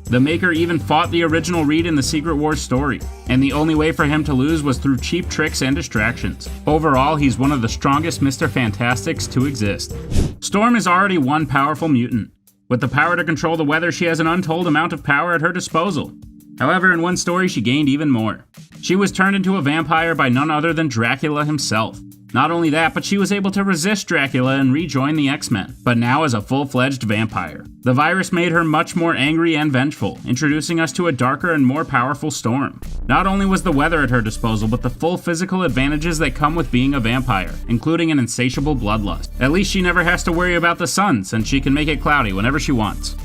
The Maker even fought the original Reed in the Secret Wars story, and the only way for him to lose was through cheap tricks and distractions. Overall, he's one of the strongest Mr. Fantastics to exist. Storm is already one powerful mutant. With the power to control the weather, she has an untold amount of power at her disposal. However, in one story, she gained even more. She was turned into a vampire by none other than Dracula himself. Not only that, but she was able to resist Dracula and rejoin the X-Men, but now as a full-fledged vampire. The virus made her much more angry and vengeful, introducing us to a darker and more powerful Storm. Not only was the weather at her disposal, but the full physical advantages that come with being a vampire, including an insatiable bloodlust. At least she never has to worry about the sun, since she can make it cloudy whenever she wants.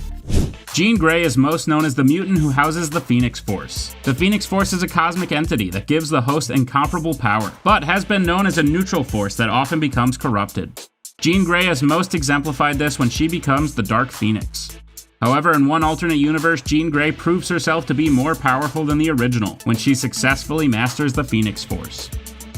Jean Grey is most known as the mutant who houses the Phoenix Force. The Phoenix Force is a cosmic entity that gives the host incomparable power, but has been known as a neutral force that often becomes corrupted. Jean Grey has most exemplified this when she becomes the Dark Phoenix. However, in one alternate universe, Jean Grey proves herself to be more powerful than the original when she successfully masters the Phoenix Force.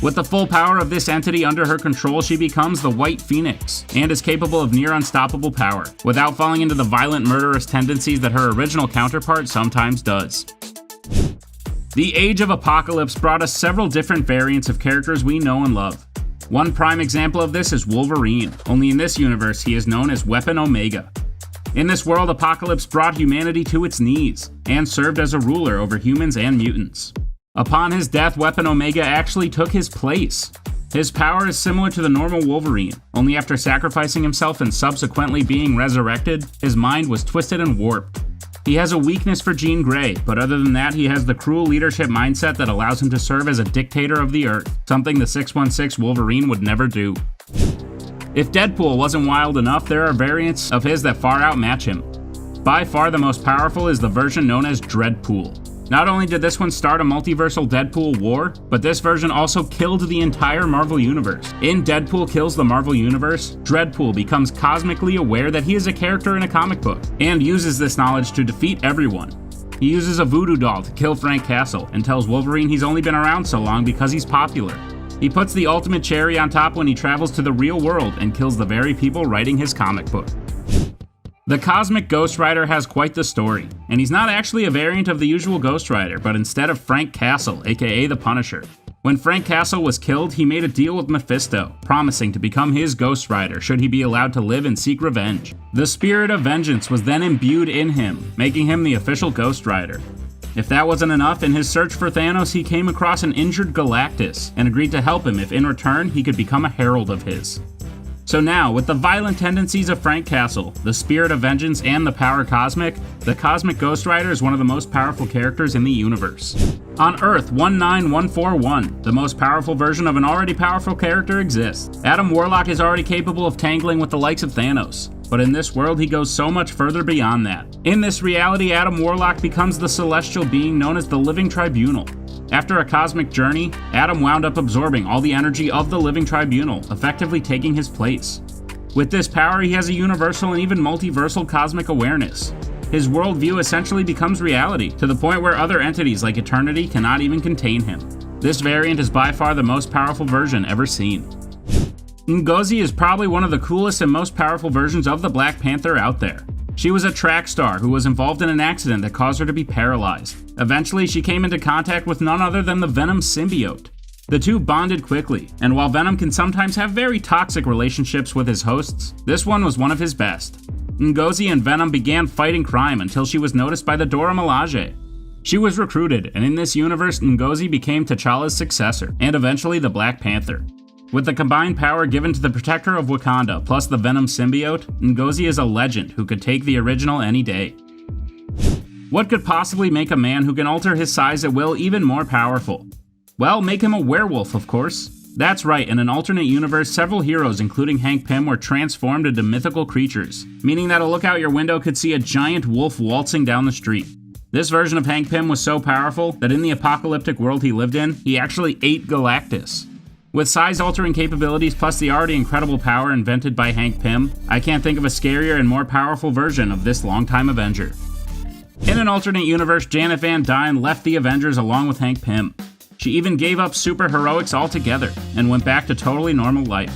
With the full power of this entity under her control, she becomes the White Phoenix, and is capable of near unstoppable power, without falling into the violent murderous tendencies that her original counterpart sometimes does. The Age of Apocalypse brought us several different variants of characters we know and love. One prime example of this is Wolverine, only in this universe he is known as Weapon Omega. In this world, Apocalypse brought humanity to its knees, and served as a ruler over humans and mutants. Upon his death, Weapon Omega actually took his place. His power is similar to the normal Wolverine, only after sacrificing himself and subsequently being resurrected, his mind was twisted and warped. He has a weakness for Jean Grey, but other than that, he has the cruel leadership mindset that allows him to serve as a dictator of the Earth, something the 616 Wolverine would never do. If Deadpool wasn't wild enough, there are variants of his that far outmatch him. By far the most powerful is the version known as Dreadpool. Not only did this one start a multiversal Deadpool war, but this version also killed the entire Marvel Universe. In Deadpool Kills the Marvel Universe, Dreadpool becomes cosmically aware that he is a character in a comic book, and uses this knowledge to defeat everyone. He uses a voodoo doll to kill Frank Castle, and tells Wolverine he's only been around so long because he's popular. He puts the ultimate cherry on top when he travels to the real world and kills the very people writing his comic book. The Cosmic Ghost Rider has quite the story, and he's not actually a variant of the usual Ghost Rider, but instead of Frank Castle, aka the Punisher. When Frank Castle was killed, he made a deal with Mephisto, promising to become his Ghost Rider should he be allowed to live and seek revenge. The spirit of vengeance was then imbued in him, making him the official Ghost Rider. If that wasn't enough, in his search for Thanos, he came across an injured Galactus, and agreed to help him if in return he could become a herald of his. So now, with the violent tendencies of Frank Castle, the spirit of vengeance, and the power cosmic, the Cosmic Ghost Rider is one of the most powerful characters in the universe. On Earth 19141, the most powerful version of an already powerful character exists. Adam Warlock is already capable of tangling with the likes of Thanos, but in this world he goes so much further beyond that. In this reality, Adam Warlock becomes the celestial being known as the Living Tribunal. After a cosmic journey, Adam wound up absorbing all the energy of the Living Tribunal, effectively taking his place. With this power, he has a universal and even multiversal cosmic awareness. His worldview essentially becomes reality, to the point where other entities like Eternity cannot even contain him. This variant is by far the most powerful version ever seen. Ngozi is probably one of the coolest and most powerful versions of the Black Panther out there. She was a track star who was involved in an accident that caused her to be paralyzed. Eventually, she came into contact with none other than the Venom symbiote. The two bonded quickly, and while Venom can sometimes have very toxic relationships with his hosts, this one was one of his best. Ngozi and Venom began fighting crime until she was noticed by the Dora Milaje. She was recruited, and in this universe, Ngozi became T'Challa's successor, and eventually the Black Panther. With the combined power given to the Protector of Wakanda plus the Venom symbiote, Ngozi is a legend who could take the original any day. What could possibly make a man who can alter his size at will even more powerful? Well, make him a werewolf, of course. That's right, in an alternate universe, several heroes, including Hank Pym, were transformed into mythical creatures, meaning that a look out your window could see a giant wolf waltzing down the street. This version of Hank Pym was so powerful that in the apocalyptic world he lived in, he actually ate Galactus. With size-altering capabilities plus the already incredible power invented by Hank Pym, I can't think of a scarier and more powerful version of this longtime Avenger. In an alternate universe, Janet Van Dyne left the Avengers along with Hank Pym. She even gave up superheroics altogether, and went back to totally normal life.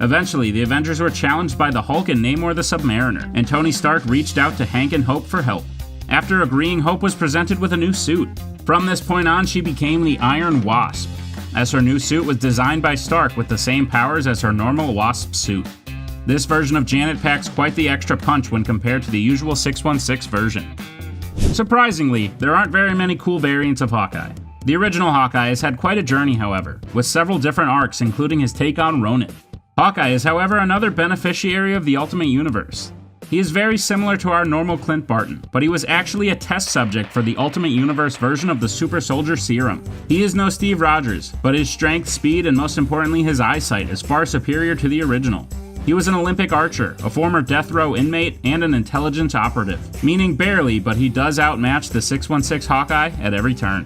Eventually, the Avengers were challenged by the Hulk and Namor the Submariner, and Tony Stark reached out to Hank and Hope for help. After agreeing, Hope was presented with a new suit. From this point on, she became the Iron Wasp, as her new suit was designed by Stark with the same powers as her normal Wasp suit. This version of Janet packs quite the extra punch when compared to the usual 616 version. Surprisingly, there aren't very many cool variants of Hawkeye. The original Hawkeye has had quite a journey, however, with several different arcs including his take on Ronin. Hawkeye is, however, another beneficiary of the Ultimate Universe. He is very similar to our normal Clint Barton, but he was actually a test subject for the Ultimate Universe version of the Super Soldier Serum. He is no Steve Rogers, but his strength, speed, and most importantly his eyesight is far superior to the original. He was an Olympic archer, a former death row inmate, and an intelligence operative, meaning barely, but he does outmatch the 616 Hawkeye at every turn.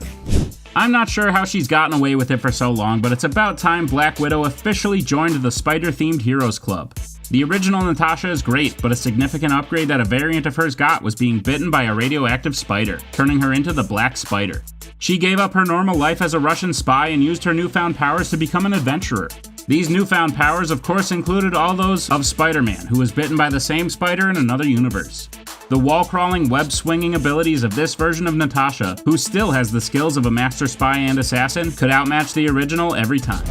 I'm not sure how she's gotten away with it for so long, but it's about time Black Widow officially joined the spider-themed Heroes Club. The original Natasha is great, but a significant upgrade that a variant of hers got was being bitten by a radioactive spider, turning her into the Black Spider. She gave up her normal life as a Russian spy and used her newfound powers to become an adventurer. These newfound powers, of course, included all those of Spider-Man, who was bitten by the same spider in another universe. The wall-crawling, web-swinging abilities of this version of Natasha, who still has the skills of a master spy and assassin, could outmatch the original every time.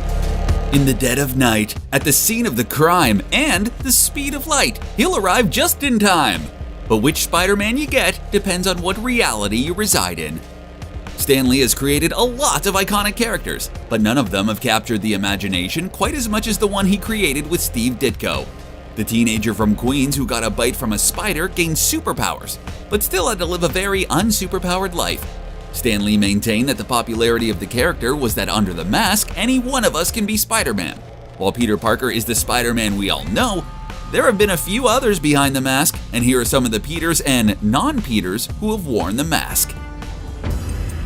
In the dead of night, at the scene of the crime, and the speed of light, he'll arrive just in time. But which Spider-Man you get depends on what reality you reside in. Stan Lee has created a lot of iconic characters, but none of them have captured the imagination quite as much as the one he created with Steve Ditko. The teenager from Queens who got a bite from a spider gained superpowers, but still had to live a very unsuperpowered life. Stan Lee maintained that the popularity of the character was that under the mask, any one of us can be Spider-Man. While Peter Parker is the Spider-Man we all know, there have been a few others behind the mask, and here are some of the Peters and non-Peters who have worn the mask.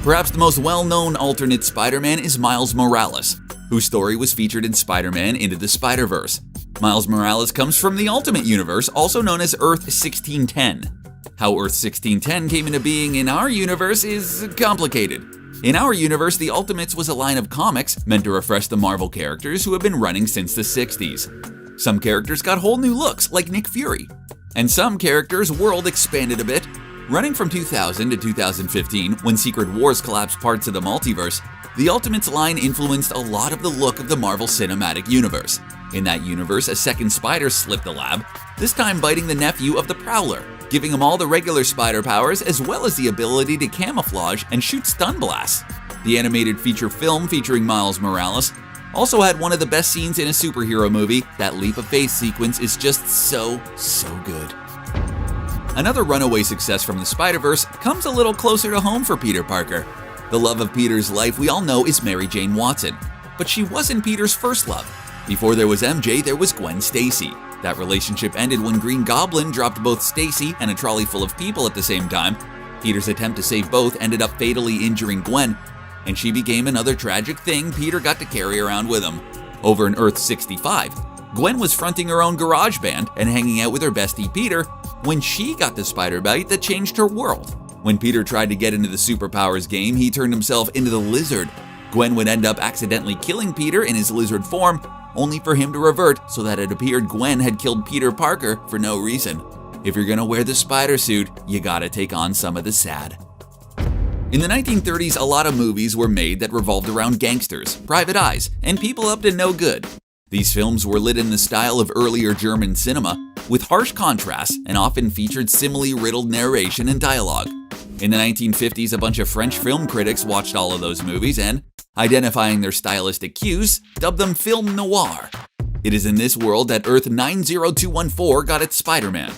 Perhaps the most well-known alternate Spider-Man is Miles Morales, whose story was featured in Spider-Man Into the Spider-Verse. Miles Morales comes from the Ultimate Universe, also known as Earth 1610. How Earth 1610 came into being in our universe is complicated. In our universe, the Ultimates was a line of comics meant to refresh the Marvel characters who have been running since the 60s. Some characters got whole new looks, like Nick Fury. And some characters' world expanded a bit. Running from 2000 to 2015, when Secret Wars collapsed parts of the multiverse, the Ultimates line influenced a lot of the look of the Marvel Cinematic Universe. In that universe, a second spider slipped the lab, this time biting the nephew of the Prowler, giving him all the regular spider powers as well as the ability to camouflage and shoot stun blasts. The animated feature film featuring Miles Morales also had one of the best scenes in a superhero movie. That leap of faith sequence is just so good. Another runaway success from the Spider-Verse comes a little closer to home for Peter Parker. The love of Peter's life we all know is Mary Jane Watson, but she wasn't Peter's first love. Before there was MJ, there was Gwen Stacy. That relationship ended when Green Goblin dropped both Stacy and a trolley full of people at the same time. Peter's attempt to save both ended up fatally injuring Gwen, and she became another tragic thing Peter got to carry around with him. Over in Earth 65, Gwen was fronting her own garage band and hanging out with her bestie Peter when she got the spider bite that changed her world. When Peter tried to get into the superpowers game, he turned himself into the lizard. Gwen would end up accidentally killing Peter in his lizard form, only for him to revert so that it appeared Gwen had killed Peter Parker for no reason. If you're gonna wear the spider suit, you gotta take on some of the sad. In the 1930s, a lot of movies were made that revolved around gangsters, private eyes, and people up to no good. These films were lit in the style of earlier German cinema, with harsh contrasts and often featured simile-riddled narration and dialogue. In the 1950s, a bunch of French film critics watched all of those movies and, identifying their stylistic cues, dubbed them film noir. It is in this world that Earth 90214 got its Spider-Man.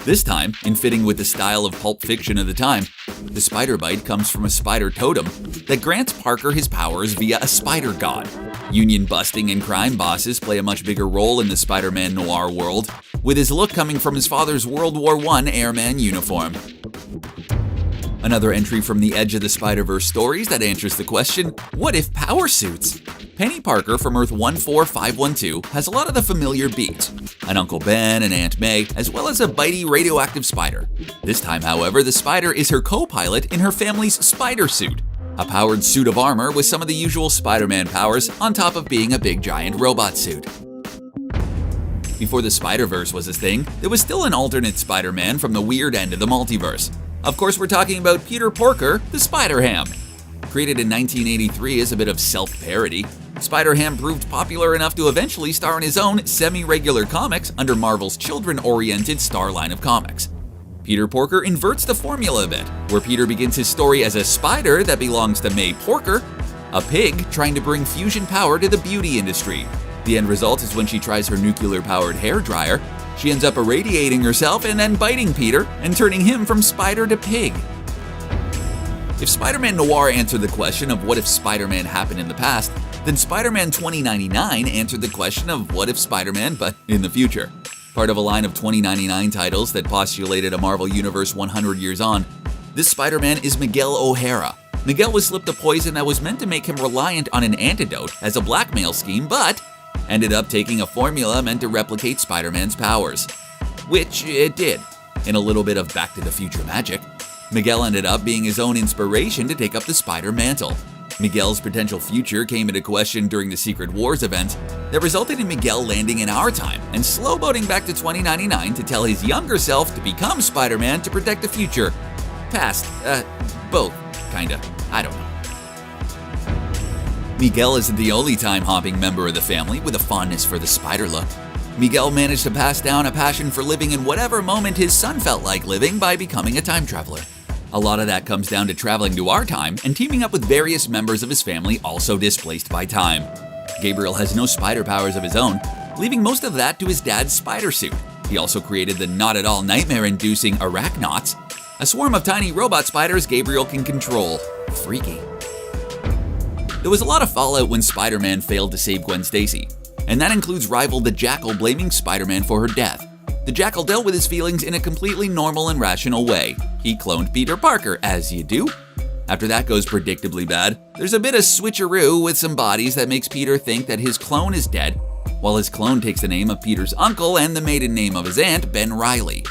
This time, in fitting with the style of pulp fiction of the time, the spider bite comes from a spider totem that grants Parker his powers via a spider god. Union busting and crime bosses play a much bigger role in the Spider-Man noir world, with his look coming from his father's World War I airman uniform. Another entry from the Edge of the Spider-Verse stories that answers the question, what if power suits? Penny Parker from Earth 14512 has a lot of the familiar beats, an Uncle Ben and Aunt May, as well as a bitey radioactive spider. This time, however, the spider is her co-pilot in her family's spider suit, a powered suit of armor with some of the usual Spider-Man powers on top of being a big giant robot suit. Before the Spider-Verse was a thing, there was still an alternate Spider-Man from the weird end of the multiverse. Of course, we're talking about Peter Porker, the Spider-Ham. Created in 1983 as a bit of self-parody, Spider-Ham proved popular enough to eventually star in his own semi-regular comics under Marvel's children-oriented Star line of comics. Peter Porker inverts the formula a bit, where Peter begins his story as a spider that belongs to May Porker, a pig trying to bring fusion power to the beauty industry. The end result is when she tries her nuclear-powered hairdryer, she ends up irradiating herself and then biting Peter and turning him from spider to pig. If Spider-Man Noir answered the question of what if Spider-Man happened in the past, then Spider-Man 2099 answered the question of what if Spider-Man, but in the future. Part of a line of 2099 titles that postulated a Marvel Universe 100 years on, this Spider-Man is Miguel O'Hara. Miguel was slipped a poison that was meant to make him reliant on an antidote as a blackmail scheme, but ended up taking a formula meant to replicate Spider-Man's powers. Which it did. In a little bit of Back to the Future magic, Miguel ended up being his own inspiration to take up the Spider mantle. Miguel's potential future came into question during the Secret Wars event, that resulted in Miguel landing in our time and slow-boating back to 2099 to tell his younger self to become Spider-Man to protect the future. Past, both, kinda. I don't know. Miguel isn't the only time-hopping member of the family with a fondness for the spider look. Miguel managed to pass down a passion for living in whatever moment his son felt like living by becoming a time traveler. A lot of that comes down to traveling to our time and teaming up with various members of his family also displaced by time. Gabriel has no spider powers of his own, leaving most of that to his dad's spider suit. He also created the not-at-all nightmare-inducing arachnauts, a swarm of tiny robot spiders Gabriel can control. Freaky. There was a lot of fallout when Spider-Man failed to save Gwen Stacy, and that includes rival the Jackal blaming Spider-Man for her death. The Jackal dealt with his feelings in a completely normal and rational way. He cloned Peter Parker, as you do. After that goes predictably bad, there's a bit of switcheroo with some bodies that makes Peter think that his clone is dead, while his clone takes the name of Peter's uncle and the maiden name of his aunt, Ben Reilly.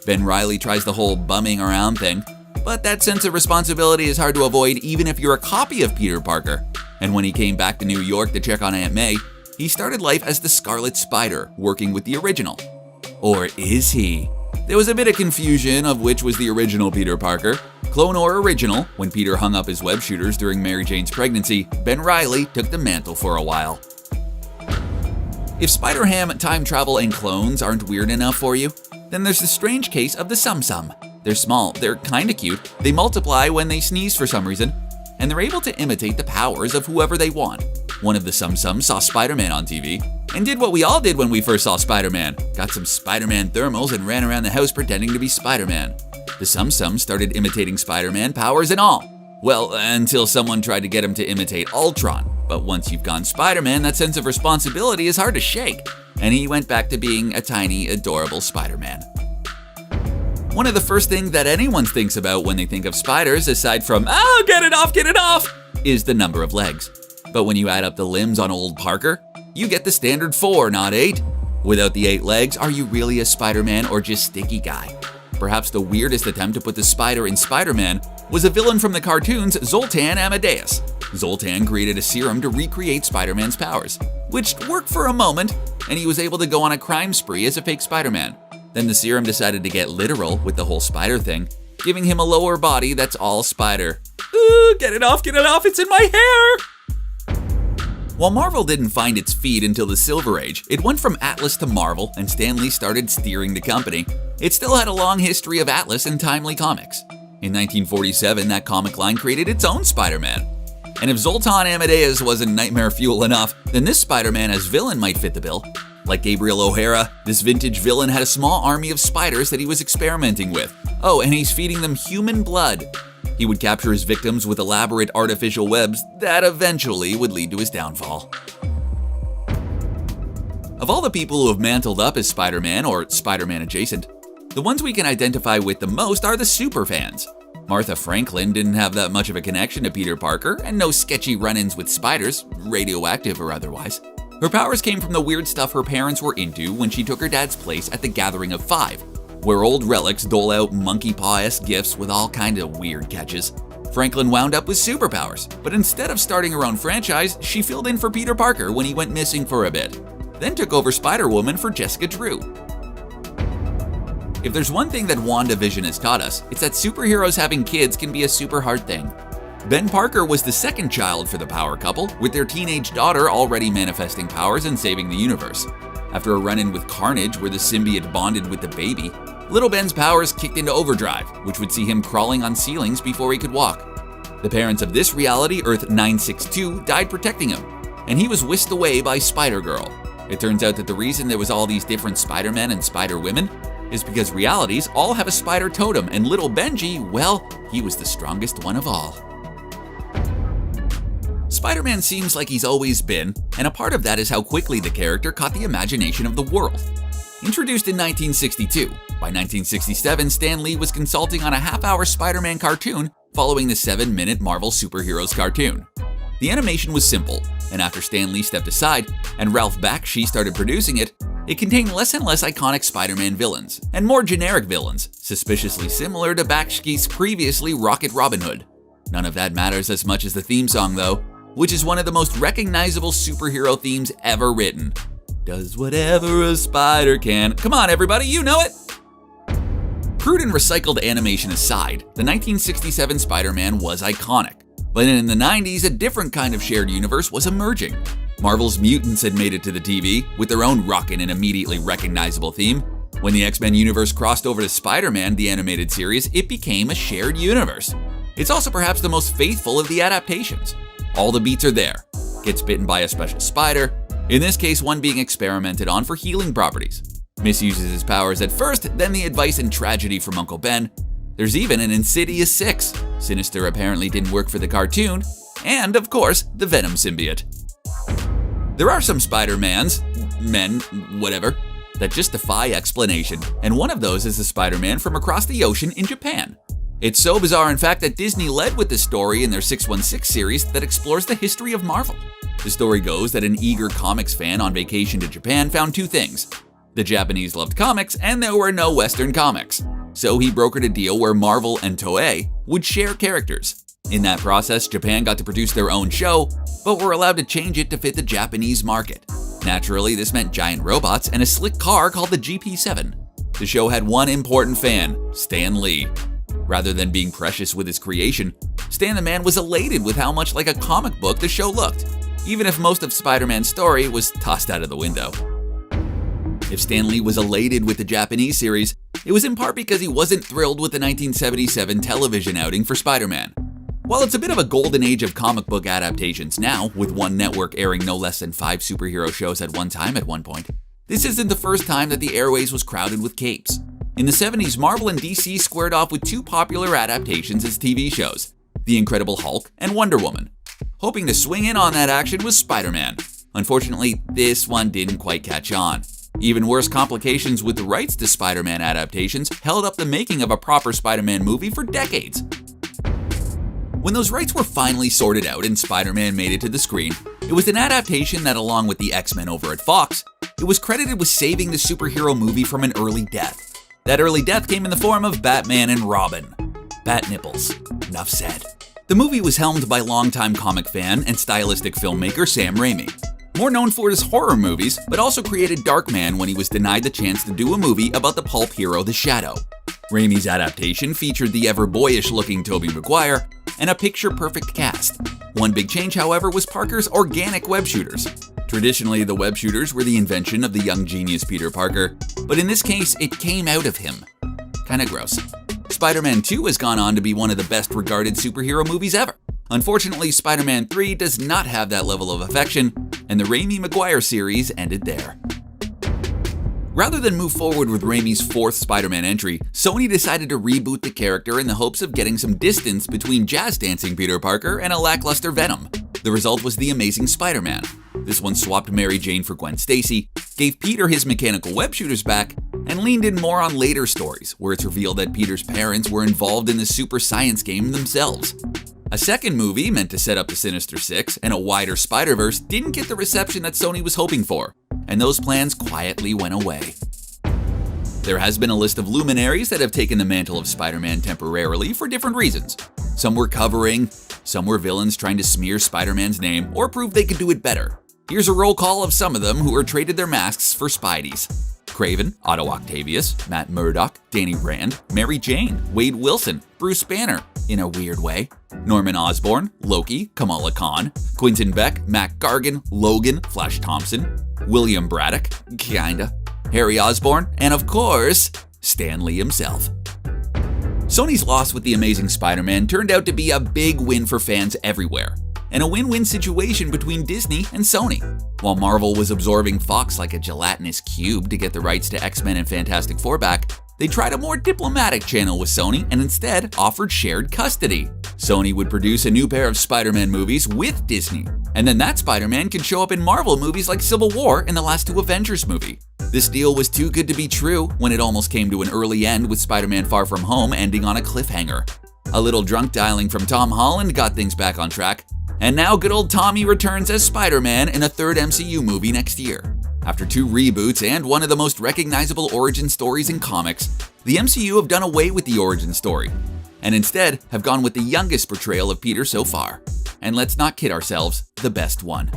Ben Reilly tries the whole bumming around thing, but that sense of responsibility is hard to avoid even if you're a copy of Peter Parker. And when he came back to New York to check on Aunt May, he started life as the Scarlet Spider, working with the original. Or is he? There was a bit of confusion of which was the original Peter Parker. Clone or original, when Peter hung up his web shooters during Mary Jane's pregnancy, Ben Reilly took the mantle for a while. If Spider-Ham, time travel, and clones aren't weird enough for you, then there's the strange case of the Tsum Tsum. They're small, they're kinda cute, they multiply when they sneeze for some reason, and they're able to imitate the powers of whoever they want. One of the Tsum Tsum saw Spider-Man on TV, and did what we all did when we first saw Spider-Man. Got some Spider-Man thermals and ran around the house pretending to be Spider-Man. The Tsum Tsum started imitating Spider-Man powers and all. Well, until someone tried to get him to imitate Ultron. But once you've gone Spider-Man, that sense of responsibility is hard to shake. And he went back to being a tiny, adorable Spider-Man. One of the first things that anyone thinks about when they think of spiders, aside from, "Oh, get it off," is the number of legs. But when you add up the limbs on old Parker, you get the standard 4, not 8. Without the 8 legs, are you really a Spider-Man or just Sticky Guy? Perhaps the weirdest attempt to put the spider in Spider-Man was a villain from the cartoons, Zoltan Amadeus. Zoltan created a serum to recreate Spider-Man's powers, which worked for a moment, and he was able to go on a crime spree as a fake Spider-Man. Then the serum decided to get literal with the whole spider thing, giving him a lower body that's all spider. Ooh, get it off, it's in my hair! While Marvel didn't find its feet until the Silver Age, it went from Atlas to Marvel, and Stan Lee started steering the company. It still had a long history of Atlas and timely comics. In 1947, that comic line created its own Spider-Man. And if Zoltan Amadeus wasn't nightmare fuel enough, then this Spider-Man as villain might fit the bill. Like Gabriel O'Hara, this vintage villain had a small army of spiders that he was experimenting with. Oh, and he's feeding them human blood. He would capture his victims with elaborate artificial webs that eventually would lead to his downfall. Of all the people who have mantled up as Spider-Man or Spider-Man adjacent, the ones we can identify with the most are the superfans. Martha Franklin didn't have that much of a connection to Peter Parker and no sketchy run-ins with spiders, radioactive or otherwise. Her powers came from the weird stuff her parents were into when she took her dad's place at the Gathering of Five, where old relics dole out monkey paw-esque gifts with all kinds of weird catches. Franklin wound up with superpowers, but instead of starting her own franchise, she filled in for Peter Parker when he went missing for a bit, then took over Spider-Woman for Jessica Drew. If there's one thing that WandaVision has taught us, it's that superheroes having kids can be a super hard thing. Ben Parker was the second child for the power couple, with their teenage daughter already manifesting powers and saving the universe. After a run-in with Carnage where the symbiote bonded with the baby, little Ben's powers kicked into overdrive, which would see him crawling on ceilings before he could walk. The parents of this reality, Earth 962, died protecting him, and he was whisked away by Spider-Girl. It turns out that the reason there was all these different Spider-Men and Spider-Women is because realities all have a spider totem, and little Benji, well, he was the strongest one of all. Spider-Man seems like he's always been, and a part of that is how quickly the character caught the imagination of the world. Introduced in 1962, by 1967 Stan Lee was consulting on a half-hour Spider-Man cartoon following the 7-minute Marvel Superheroes cartoon. The animation was simple, and after Stan Lee stepped aside and Ralph Bakshi started producing it, it contained less and less iconic Spider-Man villains, and more generic villains, suspiciously similar to Bakshi's previously Rocket Robin Hood. None of that matters as much as the theme song though. which is one of the most recognizable superhero themes ever written. Does whatever a spider can. Come on, everybody, you know it! Crude and recycled animation aside, the 1967 Spider-Man was iconic. But in the 90s, a different kind of shared universe was emerging. Marvel's Mutants had made it to the TV, with their own rockin' and immediately recognizable theme. When the X-Men universe crossed over to Spider-Man, the animated series, it became a shared universe. It's also perhaps the most faithful of the adaptations. All the beats are there. Gets bitten by a special spider, in this case one being experimented on for healing properties. Misuses his powers at first, then the advice and tragedy from Uncle Ben. There's even an Insidious 6. Sinister apparently didn't work for the cartoon. And, of course, the Venom symbiote. There are some Spider-Mans, men, whatever, that just defy explanation, and one of those is the Spider-Man from across the ocean in Japan. It's so bizarre, in fact, that Disney led with this story in their 616 series that explores the history of Marvel. The story goes that an eager comics fan on vacation to Japan found two things. The Japanese loved comics, and there were no Western comics. So he brokered a deal where Marvel and Toei would share characters. In that process, Japan got to produce their own show, but were allowed to change it to fit the Japanese market. Naturally, this meant giant robots and a slick car called the GP7. The show had one important fan, Stan Lee. Rather than being precious with his creation, Stan the Man was elated with how much like a comic book the show looked, even if most of Spider-Man's story was tossed out of the window. If Stan Lee was elated with the Japanese series, it was in part because he wasn't thrilled with the 1977 television outing for Spider-Man. While it's a bit of a golden age of comic book adaptations now, with one network airing no less than 5 superhero shows at one time at one point, this isn't the first time that the airways was crowded with capes. In the 70s, Marvel and DC squared off with 2 popular adaptations as TV shows, The Incredible Hulk and Wonder Woman. Hoping to swing in on that action was Spider-Man. Unfortunately, this one didn't quite catch on. Even worse complications with the rights to Spider-Man adaptations held up the making of a proper Spider-Man movie for decades. When those rights were finally sorted out and Spider-Man made it to the screen, it was an adaptation that, along with the X-Men over at Fox, it was credited with saving the superhero movie from an early death. That early death came in the form of Batman and Robin. Bat nipples. Enough said. The movie was helmed by longtime comic fan and stylistic filmmaker Sam Raimi. More known for his horror movies, but also created Darkman when he was denied the chance to do a movie about the pulp hero The Shadow. Raimi's adaptation featured the ever-boyish-looking Tobey Maguire and a picture-perfect cast. One big change, however, was Parker's organic web shooters. Traditionally, the web shooters were the invention of the young genius Peter Parker, but in this case, it came out of him. Kinda gross. Spider-Man 2 has gone on to be one of the best-regarded superhero movies ever. Unfortunately, Spider-Man 3 does not have that level of affection, and the Raimi-Maguire series ended there. Rather than move forward with Raimi's 4th Spider-Man entry, Sony decided to reboot the character in the hopes of getting some distance between jazz-dancing Peter Parker and a lackluster Venom. The result was The Amazing Spider-Man. This one swapped Mary Jane for Gwen Stacy, gave Peter his mechanical web shooters back, and leaned in more on later stories, where it's revealed that Peter's parents were involved in the super science game themselves. A second movie, meant to set up the Sinister Six and a wider Spider-Verse, didn't get the reception that Sony was hoping for, and those plans quietly went away. There has been a list of luminaries that have taken the mantle of Spider-Man temporarily for different reasons. Some were covering, some were villains trying to smear Spider-Man's name or prove they could do it better. Here's a roll call of some of them who were traded their masks for Spideys. Craven, Otto Octavius, Matt Murdock, Danny Rand, Mary Jane, Wade Wilson, Bruce Banner, in a weird way, Norman Osborn, Loki, Kamala Khan, Quentin Beck, Mac Gargan, Logan, Flash Thompson, William Braddock, kinda, Harry Osborn, and of course, Stan Lee himself. Sony's loss with The Amazing Spider-Man turned out to be a big win for fans everywhere, and a win-win situation between Disney and Sony. While Marvel was absorbing Fox like a gelatinous cube to get the rights to X-Men and Fantastic Four back, they tried a more diplomatic channel with Sony and instead offered shared custody. Sony would produce a new pair of Spider-Man movies with Disney, and then that Spider-Man could show up in Marvel movies like Civil War and the last 2 Avengers movie. This deal was too good to be true when it almost came to an early end with Spider-Man Far From Home ending on a cliffhanger. A little drunk dialing from Tom Holland got things back on track, and now good old Tommy returns as Spider-Man in a 3rd MCU movie next year. After 2 reboots and one of the most recognizable origin stories in comics, the MCU have done away with the origin story, and instead have gone with the youngest portrayal of Peter so far. and let's not kid ourselves, the best one.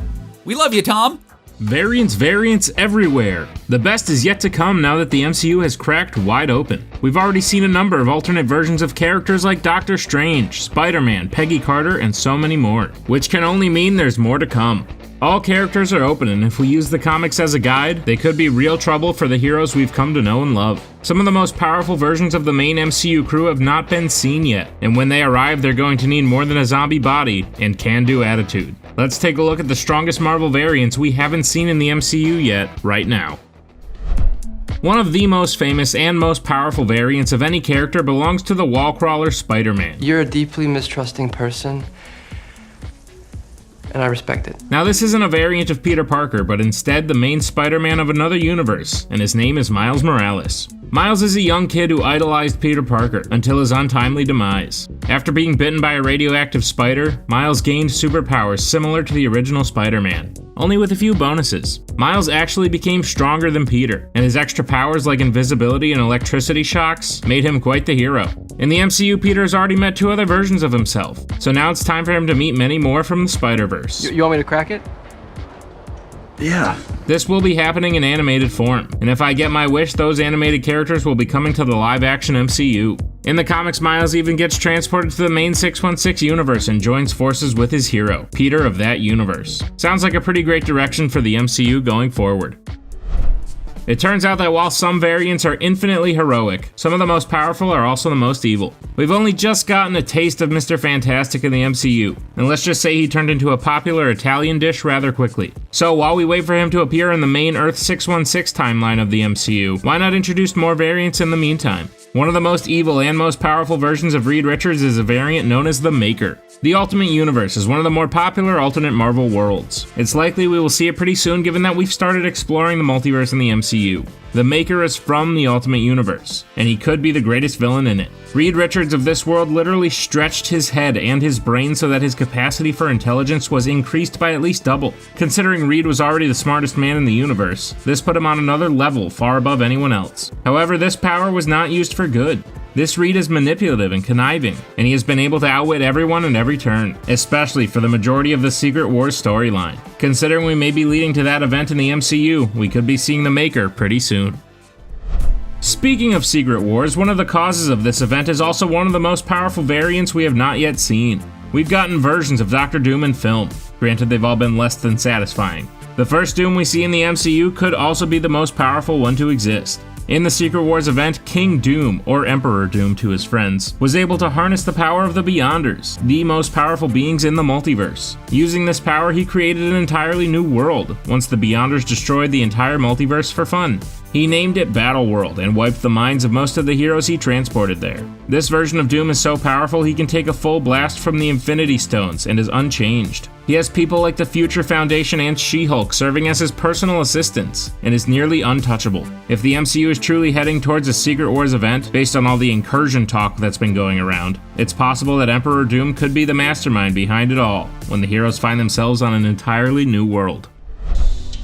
We love you, Tom!
Variants everywhere. The best is yet to come now that the MCU has cracked wide open. We've already seen a number of alternate versions of characters like Doctor Strange, Spider-Man, Peggy Carter, and so many more, which can only mean there's more to come. All characters are open, and if we use the comics as a guide, they could be real trouble for the heroes we've come to know and love. Some of the most powerful versions of the main MCU crew have not been seen yet, and when they arrive, they're going to need more than a zombie body and can-do attitude. Let's take a look at the strongest Marvel variants we haven't seen in the MCU yet, right now. One of the most famous and most powerful variants of any character belongs to the wall-crawler Spider-Man.
You're a deeply mistrusting person, and I respect it.
Now, this isn't a variant of Peter Parker, but instead the main Spider-Man of another universe, and his name is Miles Morales. Miles is a young kid who idolized Peter Parker until his untimely demise. After being bitten by a radioactive spider, Miles gained superpowers similar to the original Spider-Man, only with a few bonuses. Miles actually became stronger than Peter, and his extra powers like invisibility and electricity shocks made him quite the hero. In the MCU, Peter has already met 2 other versions of himself, so now it's time for him to meet many more from the Spider-Verse.
You want me to crack it?
Yeah.
This will be happening in animated form, and if I get my wish, those animated characters will be coming to the live-action MCU. In the comics, Miles even gets transported to the main 616 universe and joins forces with his hero, Peter of that universe. Sounds like a pretty great direction for the MCU going forward. It turns out that while some variants are infinitely heroic, some of the most powerful are also the most evil. We've only just gotten a taste of Mr. Fantastic in the MCU, and let's just say he turned into a popular Italian dish rather quickly. So while we wait for him to appear in the main Earth 616 timeline of the MCU, why not introduce more variants in the meantime? One of the most evil and most powerful versions of Reed Richards is a variant known as the Maker. The Ultimate Universe is one of the more popular alternate Marvel worlds. It's likely we will see it pretty soon given that we've started exploring the multiverse in the MCU. The Maker is from the Ultimate Universe, and he could be the greatest villain in it. Reed Richards of this world literally stretched his head and his brain so that his capacity for intelligence was increased by at least double. Considering Reed was already the smartest man in the universe, this put him on another level far above anyone else. However, this power was not used for good. This Reed is manipulative and conniving, and he has been able to outwit everyone in every turn, especially for the majority of the Secret Wars storyline. Considering we may be leading to that event in the MCU, we could be seeing the Maker pretty soon. Speaking of Secret Wars, one of the causes of this event is also one of the most powerful variants we have not yet seen. We've gotten versions of Doctor Doom in film, granted they've all been less than satisfying. The first Doom we see in the MCU could also be the most powerful one to exist. In the Secret Wars event, King Doom, or Emperor Doom to his friends, was able to harness the power of the Beyonders, the most powerful beings in the multiverse. Using this power, he created an entirely new world, once the Beyonders destroyed the entire multiverse for fun. He named it Battleworld and wiped the minds of most of the heroes he transported there. This version of Doom is so powerful he can take a full blast from the Infinity Stones and is unchanged. He has people like the Future Foundation and She-Hulk serving as his personal assistants, and is nearly untouchable. If the MCU is truly heading towards a Secret Wars event, based on all the incursion talk that's been going around, it's possible that Emperor Doom could be the mastermind behind it all, when the heroes find themselves on an entirely new world.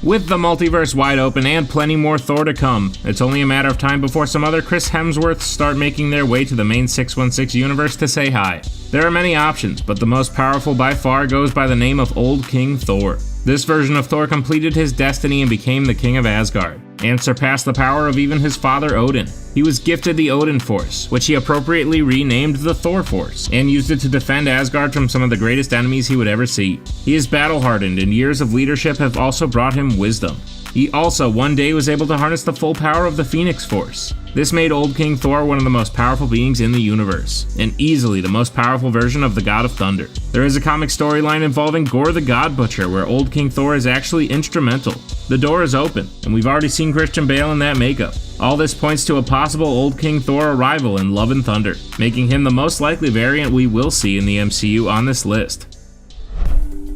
With the multiverse wide open and plenty more Thor to come, it's only a matter of time before some other Chris Hemsworths start making their way to the main 616 universe to say hi. There are many options, but the most powerful by far goes by the name of Old King Thor. This version of Thor completed his destiny and became the King of Asgard, and surpassed the power of even his father Odin. He was gifted the Odin Force, which he appropriately renamed the Thor Force, and used it to defend Asgard from some of the greatest enemies he would ever see. He is battle-hardened, and years of leadership have also brought him wisdom. He also one day was able to harness the full power of the Phoenix Force. This made Old King Thor one of the most powerful beings in the universe, and easily the most powerful version of the God of Thunder. There is a comic storyline involving Gore the God Butcher where Old King Thor is actually instrumental. The door is open, and we've already seen Christian Bale in that makeup. All this points to a possible Old King Thor arrival in Love and Thunder, making him the most likely variant we will see in the MCU on this list.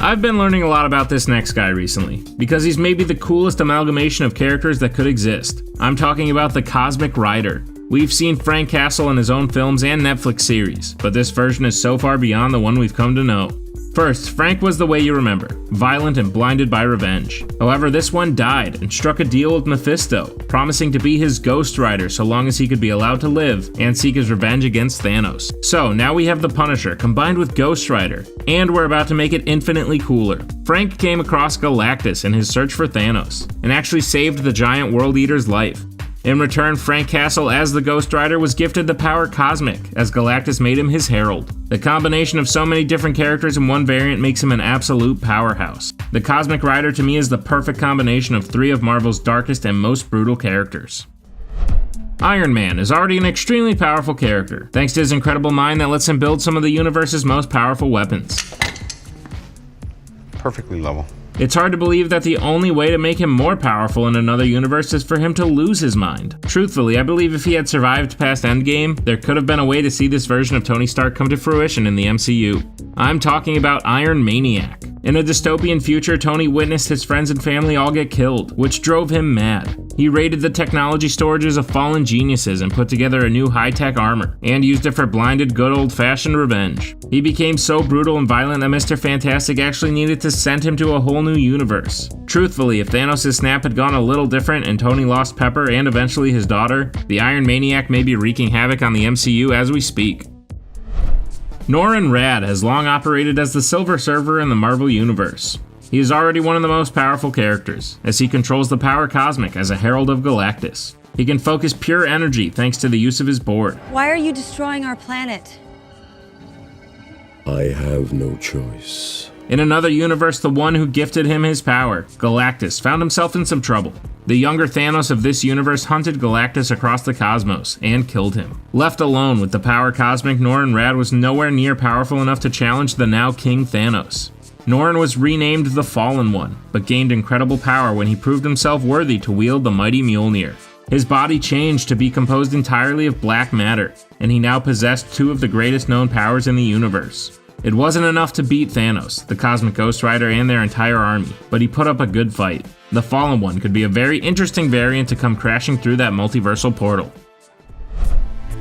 I've been learning a lot about this next guy recently, because he's maybe the coolest amalgamation of characters that could exist. I'm talking about the Cosmic Rider. We've seen Frank Castle in his own films and Netflix series, but this version is so far beyond the one we've come to know. First, Frank was the way you remember, violent and blinded by revenge. However, this one died and struck a deal with Mephisto, promising to be his Ghost Rider so long as he could be allowed to live and seek his revenge against Thanos. So now we have the Punisher combined with Ghost Rider, and we're about to make it infinitely cooler. Frank came across Galactus in his search for Thanos, and actually saved the giant World Eater's life. In return, Frank Castle as the Ghost Rider was gifted the power Cosmic, as Galactus made him his herald. The combination of so many different characters in one variant makes him an absolute powerhouse. The Cosmic Rider to me is the perfect combination of 3 of Marvel's darkest and most brutal characters. Iron Man is already an extremely powerful character, thanks to his incredible mind that lets him build some of the universe's most powerful weapons.
Perfectly level.
It's hard to believe that the only way to make him more powerful in another universe is for him to lose his mind. Truthfully, I believe if he had survived past Endgame, there could have been a way to see this version of Tony Stark come to fruition in the MCU. I'm talking about Iron Maniac. In a dystopian future, Tony witnessed his friends and family all get killed, which drove him mad. He raided the technology storages of fallen geniuses and put together a new high-tech armor, and used it for blinded, good old-fashioned revenge. He became so brutal and violent that Mr. Fantastic actually needed to send him to a whole new universe. Truthfully, if Thanos' snap had gone a little different and Tony lost Pepper and eventually his daughter, the Iron Maniac may be wreaking havoc on the MCU as we speak. Norrin Radd has long operated as the Silver Surfer in the Marvel Universe. He is already one of the most powerful characters, as he controls the power Cosmic as a Herald of Galactus. He can focus pure energy thanks to the use of his board.
Why are you destroying our planet?
I have no choice.
In another universe, the one who gifted him his power, Galactus, found himself in some trouble. The younger Thanos of this universe hunted Galactus across the cosmos and killed him. Left alone with the power Cosmic, Norrin Radd was nowhere near powerful enough to challenge the now King Thanos. Norrin was renamed the Fallen One, but gained incredible power when he proved himself worthy to wield the mighty Mjolnir. His body changed to be composed entirely of black matter, and he now possessed 2 of the greatest known powers in the universe. It wasn't enough to beat Thanos, the Cosmic Ghost Rider, and their entire army, but he put up a good fight. The Fallen One could be a very interesting variant to come crashing through that multiversal portal.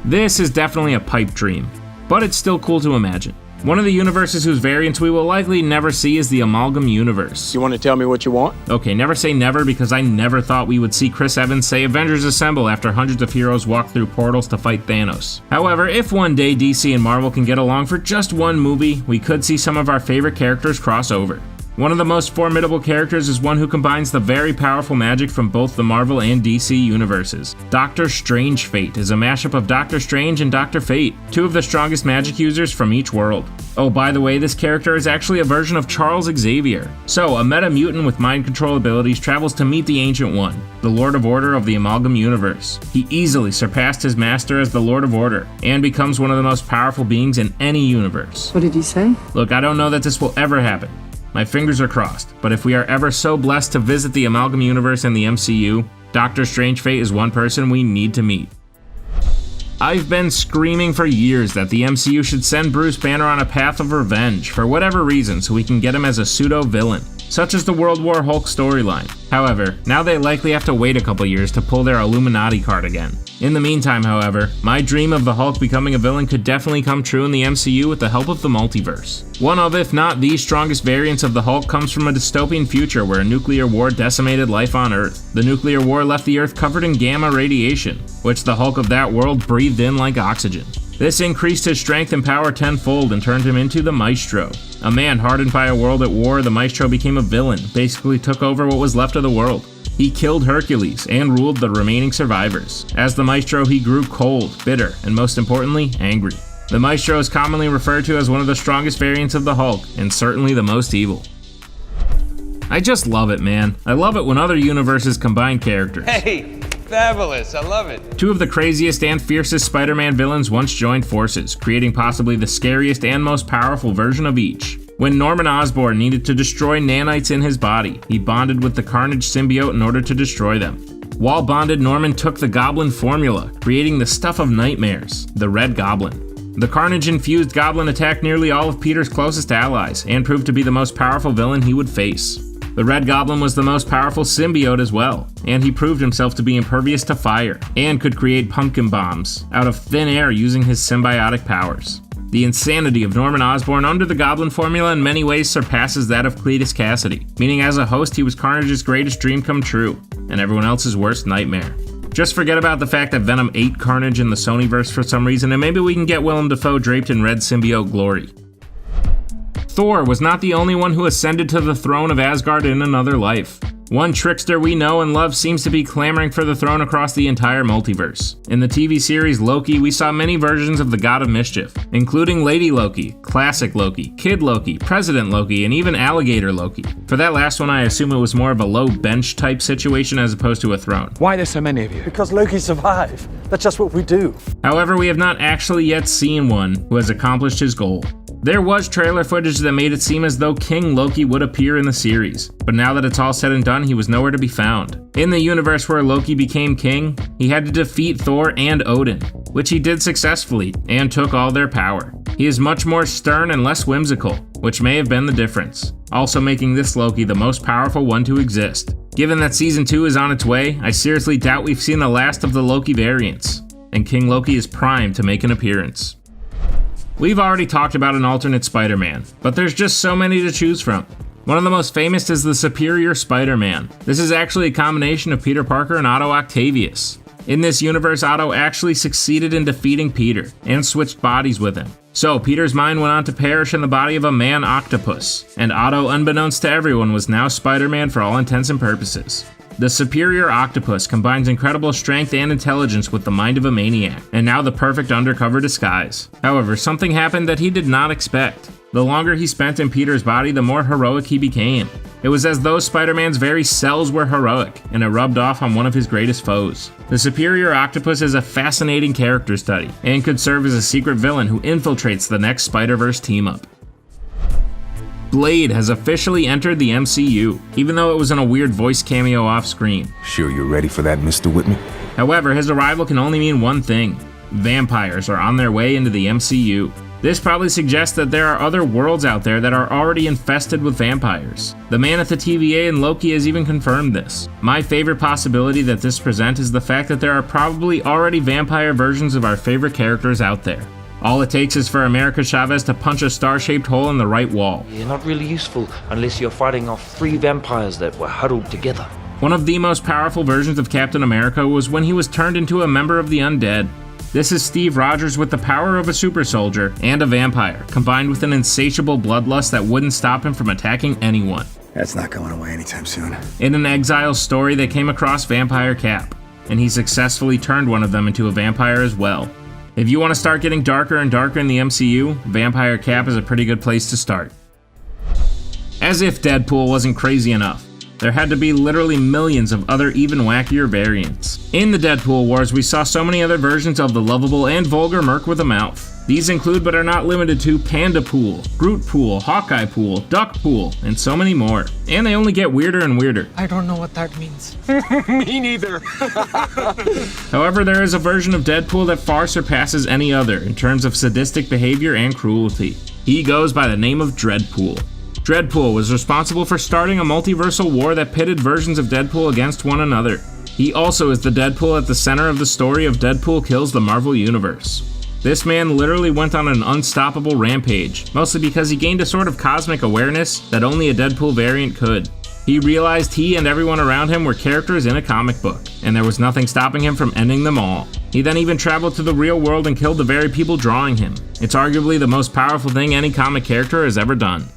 This is definitely a pipe dream, but it's still cool to imagine. One of the universes whose variants we will likely never see is the Amalgam Universe.
You want to tell me what you want?
Okay, never say never, because I never thought we would see Chris Evans say Avengers Assemble after hundreds of heroes walk through portals to fight Thanos. However, if one day DC and Marvel can get along for just one movie, we could see some of our favorite characters cross over. One of the most formidable characters is one who combines the very powerful magic from both the Marvel and DC universes. Doctor Strange Fate is a mashup of Doctor Strange and Dr. Fate, 2 of the strongest magic users from each world. Oh, by the way, this character is actually a version of Charles Xavier. So, a meta-mutant with mind control abilities travels to meet the Ancient One, the Lord of Order of the Amalgam Universe. He easily surpassed his master as the Lord of Order, and becomes one of the most powerful beings in any universe.
What did he say?
Look, I don't know that this will ever happen. My fingers are crossed, but if we are ever so blessed to visit the Amalgam Universe and the MCU, Doctor Strange Fate is one person we need to meet. I've been screaming for years that the MCU should send Bruce Banner on a path of revenge for whatever reason so we can get him as a pseudo-villain, such as the World War Hulk storyline. However, now they likely have to wait a couple years to pull their Illuminati card again. In the meantime, however, my dream of the Hulk becoming a villain could definitely come true in the MCU with the help of the multiverse. One of, if not the strongest variants of the Hulk comes from a dystopian future where a nuclear war decimated life on Earth. The nuclear war left the Earth covered in gamma radiation, which the Hulk of that world breathed in like oxygen. This increased his strength and power tenfold and turned him into the Maestro. A man hardened by a world at war, the Maestro became a villain, basically took over what was left of the world. He killed Hercules and ruled the remaining survivors. As the Maestro, he grew cold, bitter, and most importantly, angry. The Maestro is commonly referred to as one of the strongest variants of the Hulk, and certainly the most evil. I just love it, man. I love it when other universes combine characters.
Hey, fabulous, I love it.
2 of the craziest and fiercest Spider-Man villains once joined forces, creating possibly the scariest and most powerful version of each. When Norman Osborn needed to destroy nanites in his body, he bonded with the Carnage symbiote in order to destroy them. While bonded, Norman took the Goblin formula, creating the stuff of nightmares, the Red Goblin. The Carnage-infused Goblin attacked nearly all of Peter's closest allies, and proved to be the most powerful villain he would face. The Red Goblin was the most powerful symbiote as well, and he proved himself to be impervious to fire, and could create pumpkin bombs out of thin air using his symbiotic powers. The insanity of Norman Osborn under the Goblin formula in many ways surpasses that of Cletus Cassidy, meaning as a host he was Carnage's greatest dream come true, and everyone else's worst nightmare. Just forget about the fact that Venom ate Carnage in the Sonyverse for some reason, and maybe we can get Willem Dafoe draped in red symbiote glory. Thor was not the only one who ascended to the throne of Asgard in another life. One trickster we know and love seems to be clamoring for the throne across the entire multiverse. In the TV series Loki, we saw many versions of the God of Mischief, including Lady Loki, Classic Loki, Kid Loki, President Loki, and even Alligator Loki. For that last one, I assume it was more of a low bench type situation as opposed to a throne.
Why are there so many of you?
Because Loki survived. That's just what we do.
However, we have not actually yet seen one who has accomplished his goal. There was trailer footage that made it seem as though King Loki would appear in the series, but now that it's all said and done, he was nowhere to be found. In the universe where Loki became king, he had to defeat Thor and Odin, which he did successfully, and took all their power. He is much more stern and less whimsical, which may have been the difference, also making this Loki the most powerful one to exist. Given that Season 2 is on its way, I seriously doubt we've seen the last of the Loki variants, and King Loki is primed to make an appearance. We've already talked about an alternate Spider-Man, but there's just so many to choose from. One of the most famous is the Superior Spider-Man. This is actually a combination of Peter Parker and Otto Octavius. In this universe, Otto actually succeeded in defeating Peter, and switched bodies with him. So Peter's mind went on to perish in the body of a man-octopus, and Otto, unbeknownst to everyone, was now Spider-Man for all intents and purposes. The Superior Octopus combines incredible strength and intelligence with the mind of a maniac, and now the perfect undercover disguise. However, something happened that he did not expect. The longer he spent in Peter's body, the more heroic he became. It was as though Spider-Man's very cells were heroic, and it rubbed off on one of his greatest foes. The Superior Octopus is a fascinating character study, and could serve as a secret villain who infiltrates the next Spider-Verse team-up. Blade has officially entered the MCU, even though it was in a weird voice cameo off-screen.
Sure you're ready for that, Mr. Whitman?
However, his arrival can only mean one thing. Vampires are on their way into the MCU. This probably suggests that there are other worlds out there that are already infested with vampires. The man at the TVA and Loki has even confirmed this. My favorite possibility that this presents is the fact that there are probably already vampire versions of our favorite characters out there. All it takes is for America Chavez to punch a star-shaped hole in the right wall.
You're not really useful unless you're fighting off 3 vampires that were huddled together.
One of the most powerful versions of Captain America was when he was turned into a member of the undead. This is Steve Rogers with the power of a super soldier and a vampire, combined with an insatiable bloodlust that wouldn't stop him from attacking anyone.
That's not going away anytime soon.
In an Exile story, they came across Vampire Cap, and he successfully turned one of them into a vampire as well. If you want to start getting darker and darker in the MCU, Vampire Cap is a pretty good place to start. As if Deadpool wasn't crazy enough, there had to be literally millions of other even wackier variants. In the Deadpool wars, we saw so many other versions of the lovable and vulgar Merc with a mouth. These include but are not limited to Panda Pool, Groot Pool, Hawkeye Pool, Duck Pool, and so many more. And they only get weirder and weirder.
I don't know what that means.
Me neither.
However, there is a version of Deadpool that far surpasses any other in terms of sadistic behavior and cruelty. He goes by the name of Dreadpool. Dreadpool was responsible for starting a multiversal war that pitted versions of Deadpool against one another. He also is the Deadpool at the center of the story of Deadpool Kills the Marvel Universe. This man literally went on an unstoppable rampage, mostly because he gained a sort of cosmic awareness that only a Deadpool variant could. He realized he and everyone around him were characters in a comic book, and there was nothing stopping him from ending them all. He then even traveled to the real world and killed the very people drawing him. It's arguably the most powerful thing any comic character has ever done.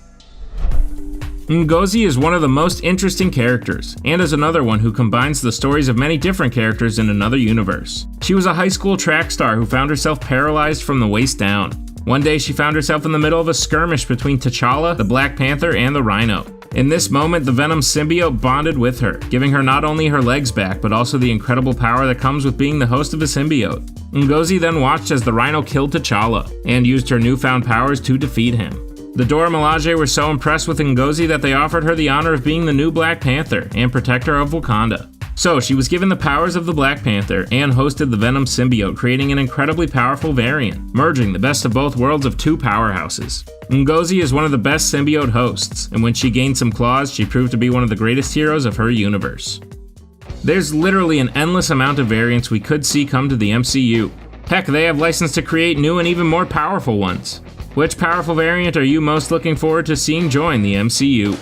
Ngozi is one of the most interesting characters, and is another one who combines the stories of many different characters in another universe. She was a high school track star who found herself paralyzed from the waist down. One day she found herself in the middle of a skirmish between T'Challa, the Black Panther, and the Rhino. In this moment, the Venom symbiote bonded with her, giving her not only her legs back, but also the incredible power that comes with being the host of a symbiote. Ngozi then watched as the Rhino killed T'Challa, and used her newfound powers to defeat him. The Dora Milaje were so impressed with Ngozi that they offered her the honor of being the new Black Panther and protector of Wakanda. So she was given the powers of the Black Panther and hosted the Venom symbiote, creating an incredibly powerful variant, merging the best of both worlds of 2 powerhouses. Ngozi is one of the best symbiote hosts, and when she gained some claws, she proved to be one of the greatest heroes of her universe. There's literally an endless amount of variants we could see come to the MCU. Heck, they have license to create new and even more powerful ones. Which powerful variant are you most looking forward to seeing join the MCU?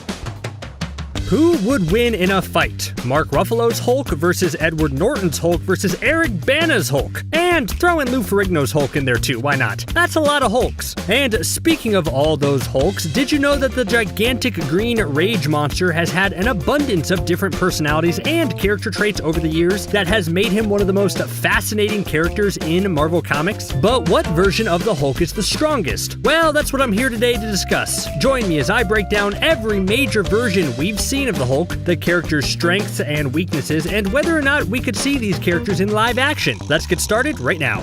Who would win in a fight? Mark Ruffalo's Hulk versus Edward Norton's Hulk versus Eric Bana's Hulk? And throw in Lou Ferrigno's Hulk in there too, why not? That's a lot of Hulks. And speaking of all those Hulks, did you know that the gigantic green rage monster has had an abundance of different personalities and character traits over the years that has made him one of the most fascinating characters in Marvel Comics? But what version of the Hulk is the strongest? Well, that's what I'm here today to discuss. Join me as I break down every major version we've seen of the Hulk, the character's strengths and weaknesses, and whether or not we could see these characters in live action. Let's get started right now.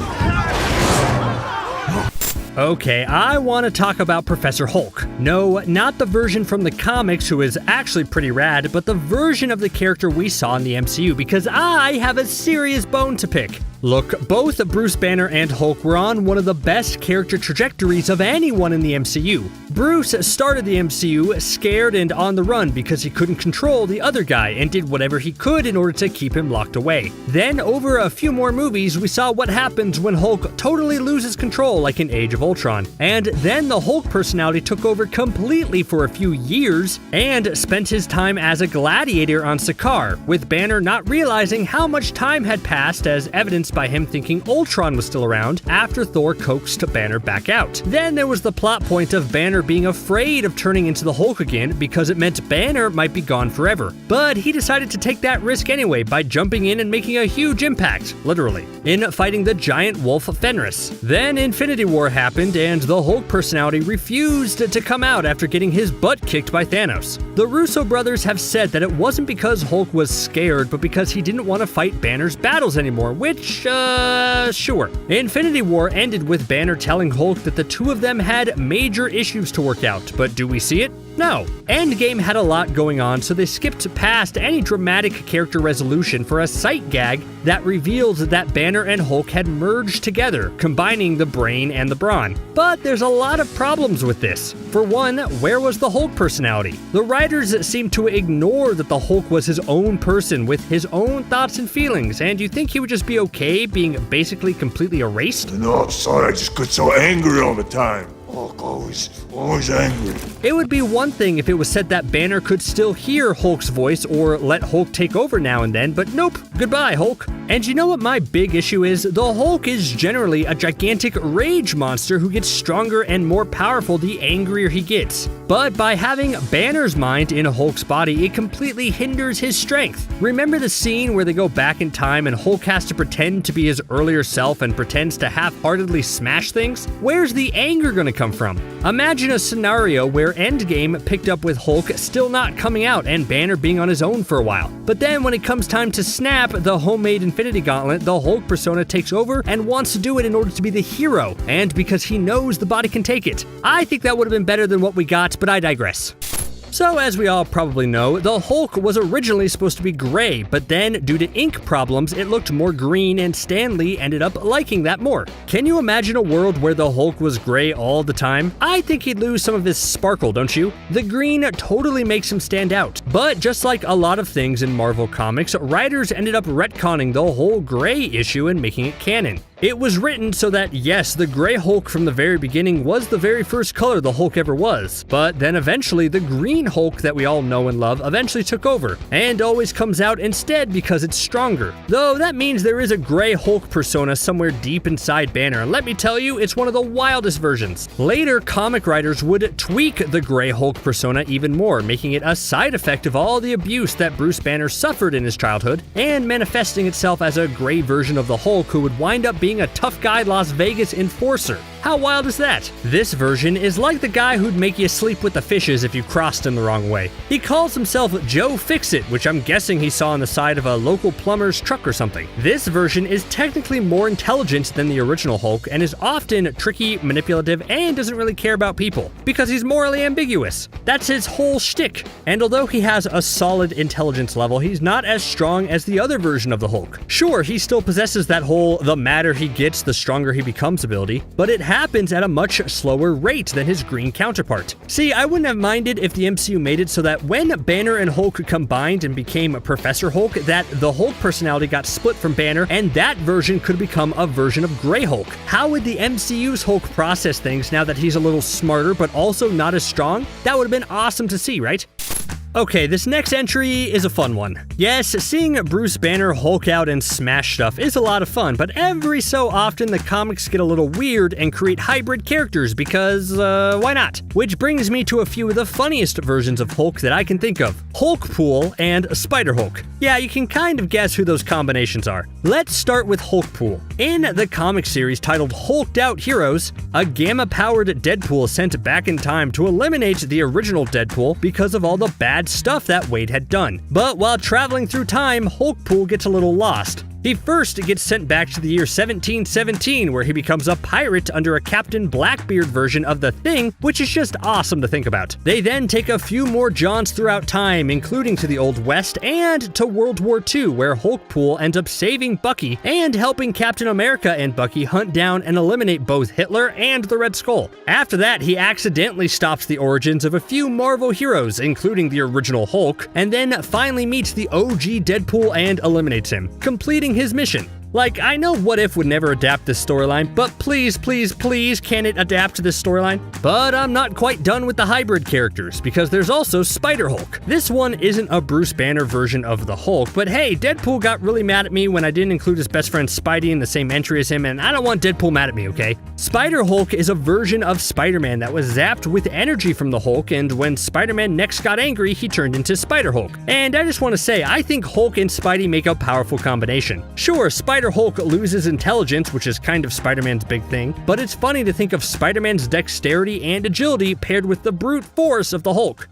Okay, I want to talk about Professor Hulk. No, not the version from the comics, who is actually pretty rad, but the version of the character we saw in the MCU, because I have a serious bone to pick. Look, both Bruce Banner and Hulk were on one of the best character trajectories of anyone in the MCU. Bruce started the MCU scared and on the run because he couldn't control the other guy and did whatever he could in order to keep him locked away. Then, over a few more movies, we saw what happens when Hulk totally loses control, like in Age of Ultron. And then the Hulk personality took over completely for a few years and spent his time as a gladiator on Sakaar, with Banner not realizing how much time had passed, as evidenced by him thinking Ultron was still around after Thor coaxed Banner back out. Then there was the plot point of Banner being afraid of turning into the Hulk again because it meant Banner might be gone forever. But he decided to take that risk anyway by jumping in and making a huge impact, literally, in fighting the giant wolf Fenris. Then Infinity War happened and the Hulk personality refused to come out after getting his butt kicked by Thanos. The Russo brothers have said that it wasn't because Hulk was scared, but because he didn't want to fight Banner's battles anymore, which, sure. Infinity War ended with Banner telling Hulk that the two of them had major issues to work out, but do we see it? No. Endgame had a lot going on, so they skipped past any dramatic character resolution for a sight gag that reveals that Banner and Hulk had merged together, combining the brain and the brawn. But there's a lot of problems with this. For one, where was the Hulk personality? The writers seemed to ignore that the Hulk was his own person with his own thoughts and feelings, and you think he would just be okay being basically completely erased?
No, I'm sorry, I just get so angry all the time. Hulk always angry.
It would be one thing if it was said that Banner could still hear Hulk's voice or let Hulk take over now and then, but nope, goodbye Hulk. And you know what my big issue is? The Hulk is generally a gigantic rage monster who gets stronger and more powerful the angrier he gets. But by having Banner's mind in Hulk's body, it completely hinders his strength. Remember the scene where they go back in time and Hulk has to pretend to be his earlier self and pretends to half-heartedly smash things? Where's the anger gonna come from? Imagine a scenario where Endgame picked up with Hulk still not coming out and Banner being on his own for a while. But then when it comes time to snap the homemade Infinity Gauntlet, the Hulk persona takes over and wants to do it in order to be the hero, and because he knows the body can take it. I think that would have been better than what we got, but I digress. So, as we all probably know, the Hulk was originally supposed to be gray, but then, due to ink problems, it looked more green and Stan Lee ended up liking that more. Can you imagine a world where the Hulk was gray all the time? I think he'd lose some of his sparkle, don't you? The green totally makes him stand out. But just like a lot of things in Marvel Comics, writers ended up retconning the whole gray issue and making it canon. It was written so that, yes, the gray Hulk from the very beginning was the very first color the Hulk ever was, but then eventually the green Hulk that we all know and love eventually took over, and always comes out instead because it's stronger. Though that means there is a gray Hulk persona somewhere deep inside Banner, and let me tell you, it's one of the wildest versions. Later, comic writers would tweak the gray Hulk persona even more, making it a side effect of all the abuse that Bruce Banner suffered in his childhood, and manifesting itself as a gray version of the Hulk who would wind up being a tough guy Las Vegas enforcer. How wild is that? This version is like the guy who'd make you sleep with the fishes if you crossed him the wrong way. He calls himself Joe Fix-It, which I'm guessing he saw on the side of a local plumber's truck or something. This version is technically more intelligent than the original Hulk and is often tricky, manipulative, and doesn't really care about people, because he's morally ambiguous. That's his whole shtick. And although he has a solid intelligence level, he's not as strong as the other version of the Hulk. Sure, he still possesses that whole the madder he gets, the stronger he becomes ability, but it happens at a much slower rate than his green counterpart. See, I wouldn't have minded if the MCU made it so that when Banner and Hulk combined and became Professor Hulk, that the Hulk personality got split from Banner, and that version could become a version of Grey Hulk. How would the MCU's Hulk process things now that he's a little smarter but also not as strong? That would have been awesome to see, right? Okay, this next entry is a fun one. Yes, seeing Bruce Banner Hulk out and smash stuff is a lot of fun, but every so often the comics get a little weird and create hybrid characters because, why not? Which brings me to a few of the funniest versions of Hulk that I can think of. Hulkpool and Spider-Hulk. Yeah, you can kind of guess who those combinations are. Let's start with Hulkpool. In the comic series titled Hulked Out Heroes, a gamma-powered Deadpool is sent back in time to eliminate the original Deadpool because of all the bad stuff that Wade had done. But while traveling through time, Hulkpool gets a little lost. He first gets sent back to the year 1717, where he becomes a pirate under a Captain Blackbeard version of the Thing, which is just awesome to think about. They then take a few more jaunts throughout time, including to the Old West and to World War II, where Hulkpool ends up saving Bucky and helping Captain America and Bucky hunt down and eliminate both Hitler and the Red Skull. After that, he accidentally stops the origins of a few Marvel heroes, including the original Hulk, and then finally meets the OG Deadpool and eliminates him, completing his mission. Like, I know What If would never adapt this storyline, but please, please, please, can it adapt to this storyline? But I'm not quite done with the hybrid characters, because there's also Spider-Hulk. This one isn't a Bruce Banner version of the Hulk, but hey, Deadpool got really mad at me when I didn't include his best friend Spidey in the same entry as him, and I don't want Deadpool mad at me, okay? Spider-Hulk is a version of Spider-Man that was zapped with energy from the Hulk, and when Spider-Man next got angry, he turned into Spider-Hulk. And I just want to say, I think Hulk and Spidey make a powerful combination. Sure, Spider-Hulk loses intelligence, which is kind of Spider-Man's big thing, but it's funny to think of Spider-Man's dexterity and agility paired with the brute force of the Hulk.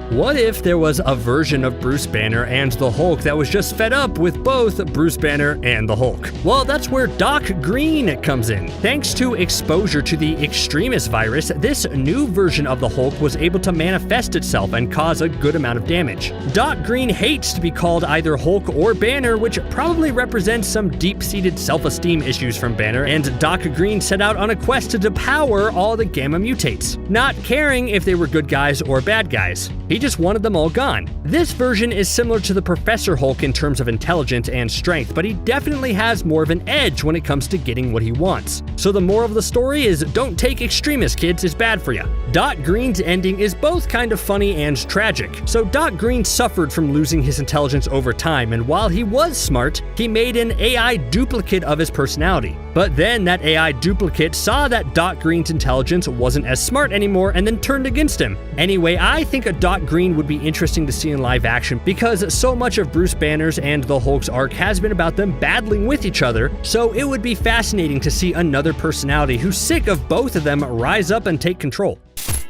What if there was a version of Bruce Banner and the Hulk that was just fed up with both Bruce Banner and the Hulk? Well, that's where Doc Green comes in. Thanks to exposure to the Extremis virus, this new version of the Hulk was able to manifest itself and cause a good amount of damage. Doc Green hates to be called either Hulk or Banner, which probably represents some deep-seated self-esteem issues from Banner, and Doc Green set out on a quest to depower all the Gamma mutates, not caring if they were good guys or bad guys. He just wanted them all gone. This version is similar to the Professor Hulk in terms of intelligence and strength, but he definitely has more of an edge when it comes to getting what he wants. So the moral of the story is, don't take Extremis, kids, it's bad for you. Doc Green's ending is both kind of funny and tragic. So Doc Green suffered from losing his intelligence over time, and while he was smart, he made an AI duplicate of his personality. But then that AI duplicate saw that Doc Green's intelligence wasn't as smart anymore and then turned against him. Anyway, I think a Doc Green would be interesting to see in live action because so much of Bruce Banner's and the Hulk's arc has been about them battling with each other, so it would be fascinating to see another personality who's sick of both of them rise up and take control.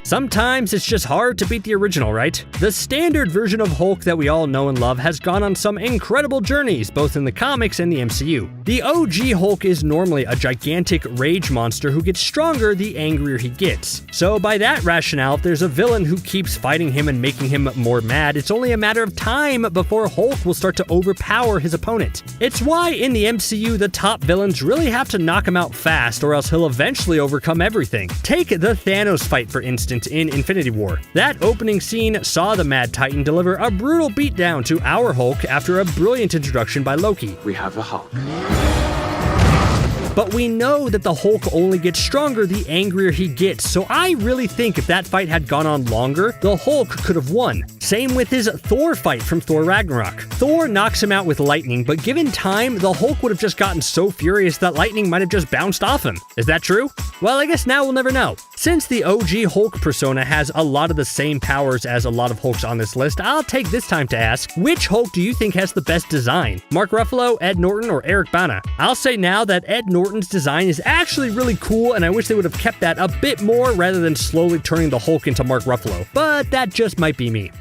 Sometimes it's just hard to beat the original, right? The standard version of Hulk that we all know and love has gone on some incredible journeys, both in the comics and the MCU. The OG Hulk is normally a gigantic rage monster who gets stronger the angrier he gets. So by that rationale, if there's a villain who keeps fighting him and making him more mad, it's only a matter of time before Hulk will start to overpower his opponent. It's why in the MCU, the top villains really have to knock him out fast, or else he'll eventually overcome everything. Take the Thanos fight, for instance, in Infinity War. That opening scene saw the Mad Titan deliver a brutal beatdown to our Hulk after a brilliant introduction by Loki.
We have a Hulk.
But we know that the Hulk only gets stronger the angrier he gets, so I really think if that fight had gone on longer, the Hulk could have won. Same with his Thor fight from Thor Ragnarok. Thor knocks him out with lightning, but given time, the Hulk would have just gotten so furious that lightning might have just bounced off him. Is that true? Well, I guess now we'll never know. Since the OG Hulk persona has a lot of the same powers as a lot of Hulks on this list, I'll take this time to ask, which Hulk do you think has the best design? Mark Ruffalo, Ed Norton, or Eric Bana? I'll say now that Ed Norton's design is actually really cool, and I wish they would have kept that a bit more rather than slowly turning the Hulk into Mark Ruffalo. But that just might be me.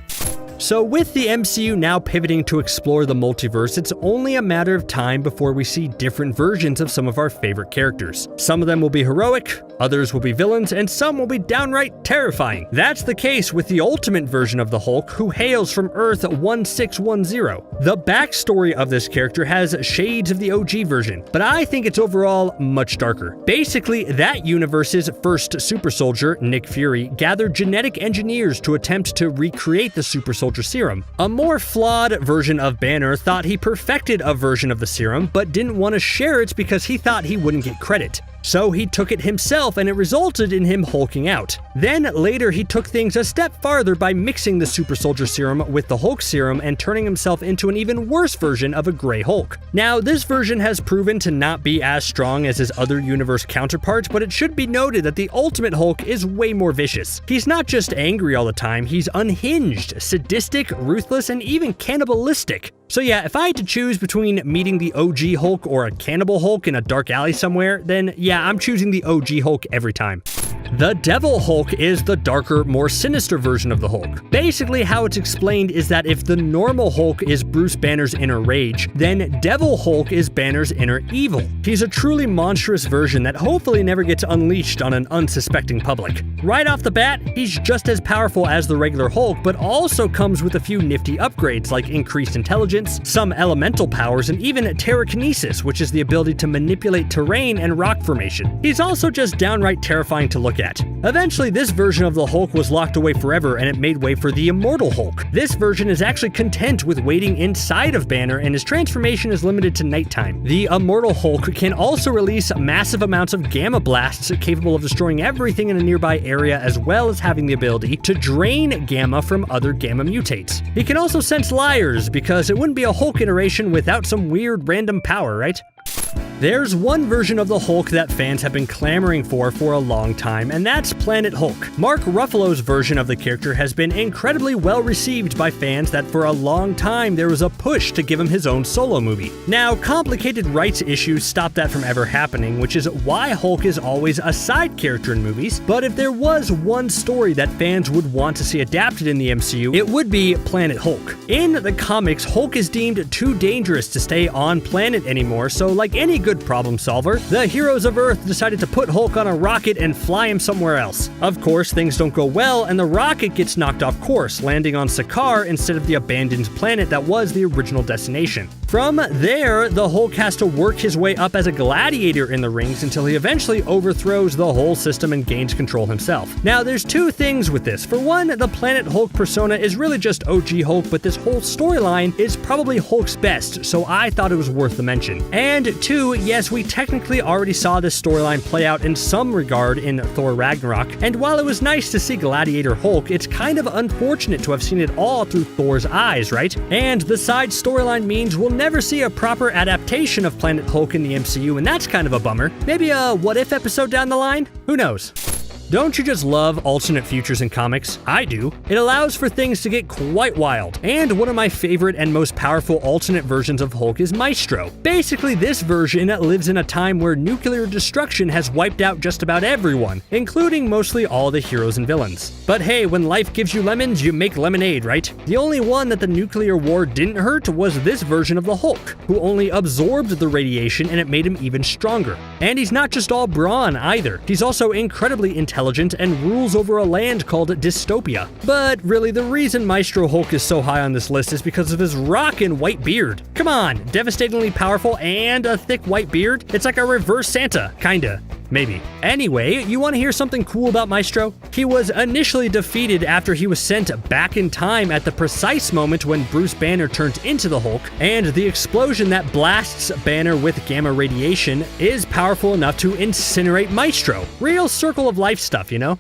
So with the MCU now pivoting to explore the multiverse, it's only a matter of time before we see different versions of some of our favorite characters. Some of them will be heroic, others will be villains, and some will be downright terrifying. That's the case with the ultimate version of the Hulk, who hails from Earth 1610. The backstory of this character has shades of the OG version, but I think it's overall much darker. Basically, that universe's first super soldier, Nick Fury, gathered genetic engineers to attempt to recreate the super soldier serum. A more flawed version of Banner thought he perfected a version of the serum, but didn't want to share it because he thought he wouldn't get credit. So he took it himself, and it resulted in him hulking out. Then later he took things a step farther by mixing the super soldier serum with the Hulk serum and turning himself into an even worse version of a Grey Hulk. Now, this version has proven to not be as strong as his other universe counterpart, but it should be noted that the Ultimate Hulk is way more vicious. He's not just angry all the time, he's unhinged, sadistic, ruthless, and even cannibalistic. So yeah, if I had to choose between meeting the OG Hulk or a cannibal Hulk in a dark alley somewhere, then yeah, I'm choosing the OG Hulk every time. The Devil Hulk is the darker, more sinister version of the Hulk. Basically, how it's explained is that if the normal Hulk is Bruce Banner's inner rage, then Devil Hulk is Banner's inner evil. He's a truly monstrous version that hopefully never gets unleashed on an unsuspecting public. Right off the bat, he's just as powerful as the regular Hulk, but also comes with a few nifty upgrades like increased intelligence, some elemental powers, and even terrakinesis, which is the ability to manipulate terrain and rock formation. He's also just downright terrifying to look at. Eventually, this version of the Hulk was locked away forever, and it made way for the Immortal Hulk. This version is actually content with waiting inside of Banner, and his transformation is limited to nighttime. The Immortal Hulk can also release massive amounts of gamma blasts capable of destroying everything in a nearby area, as well as having the ability to drain gamma from other gamma mutates. He can also sense liars, because it wouldn't be a Hulk iteration without some weird random power, right? There's one version of the Hulk that fans have been clamoring for a long time, and that's Planet Hulk. Mark Ruffalo's version of the character has been incredibly well received by fans that for a long time there was a push to give him his own solo movie. Now, complicated rights issues stopped that from ever happening, which is why Hulk is always a side character in movies, but if there was one story that fans would want to see adapted in the MCU, it would be Planet Hulk. In the comics, Hulk is deemed too dangerous to stay on planet anymore, so like any good problem solver, the heroes of Earth decided to put Hulk on a rocket and fly him somewhere else. Of course, things don't go well, and the rocket gets knocked off course, landing on Sakaar instead of the abandoned planet that was the original destination. From there, the Hulk has to work his way up as a gladiator in the rings until he eventually overthrows the whole system and gains control himself. Now, there's two things with this. For one, the Planet Hulk persona is really just OG Hulk, but this whole storyline is probably Hulk's best, so I thought it was worth the mention. And two, yes, we technically already saw this storyline play out in some regard in Thor Ragnarok, and while it was nice to see Gladiator Hulk, it's kind of unfortunate to have seen it all through Thor's eyes, right? And the side storyline means we'll never see a proper adaptation of Planet Hulk in the MCU, and that's kind of a bummer. Maybe a what if episode down the line? Who knows? Don't you just love alternate futures in comics? I do. It allows for things to get quite wild. And one of my favorite and most powerful alternate versions of Hulk is Maestro. Basically, this version lives in a time where nuclear destruction has wiped out just about everyone, including mostly all the heroes and villains. But hey, when life gives you lemons, you make lemonade, right? The only one that the nuclear war didn't hurt was this version of the Hulk, who only absorbed the radiation and it made him even stronger. And he's not just all brawn either. He's also incredibly intelligent and rules over a land called Dystopia. But really, the reason Maestro Hulk is so high on this list is because of his rockin' white beard. Come on, devastatingly powerful and a thick white beard? It's like a reverse Santa, kinda. Maybe. Anyway, you want to hear something cool about Maestro? He was initially defeated after he was sent back in time at the precise moment when Bruce Banner turned into the Hulk, and the explosion that blasts Banner with gamma radiation is powerful enough to incinerate Maestro. Real circle of life stuff, you know?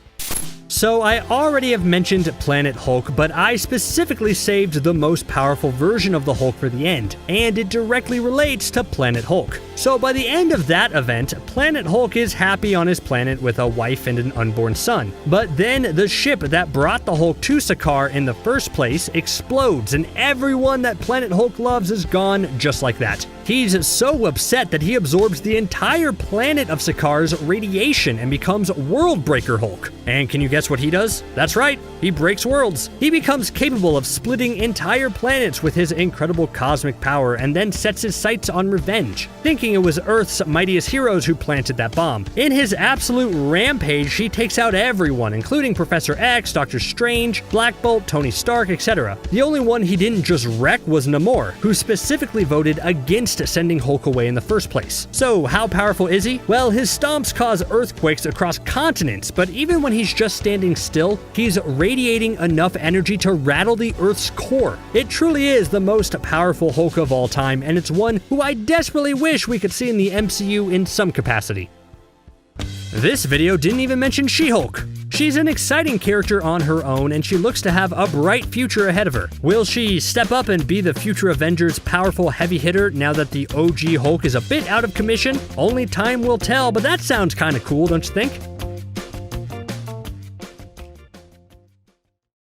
So I already have mentioned Planet Hulk, but I specifically saved the most powerful version of the Hulk for the end, and it directly relates to Planet Hulk. So by the end of that event, Planet Hulk is happy on his planet with a wife and an unborn son. But then the ship that brought the Hulk to Sakaar in the first place explodes, and everyone that Planet Hulk loves is gone just like that. He's so upset that he absorbs the entire planet of Sakaar's radiation and becomes Worldbreaker Hulk. And can you guess guess what he does? That's right, he breaks worlds. He becomes capable of splitting entire planets with his incredible cosmic power and then sets his sights on revenge, thinking it was Earth's mightiest heroes who planted that bomb. In his absolute rampage, he takes out everyone, including Professor X, Doctor Strange, Black Bolt, Tony Stark, etc. The only one he didn't just wreck was Namor, who specifically voted against sending Hulk away in the first place. So how powerful is he? Well, his stomps cause earthquakes across continents, but even when he's just standing still, he's radiating enough energy to rattle the Earth's core. It truly is the most powerful Hulk of all time, and it's one who I desperately wish we could see in the MCU in some capacity. This video didn't even mention She-Hulk. She's an exciting character on her own, and she looks to have a bright future ahead of her. Will she step up and be the future Avengers' powerful heavy hitter now that the OG Hulk is a bit out of commission? Only time will tell, but that sounds kinda cool, don't you think?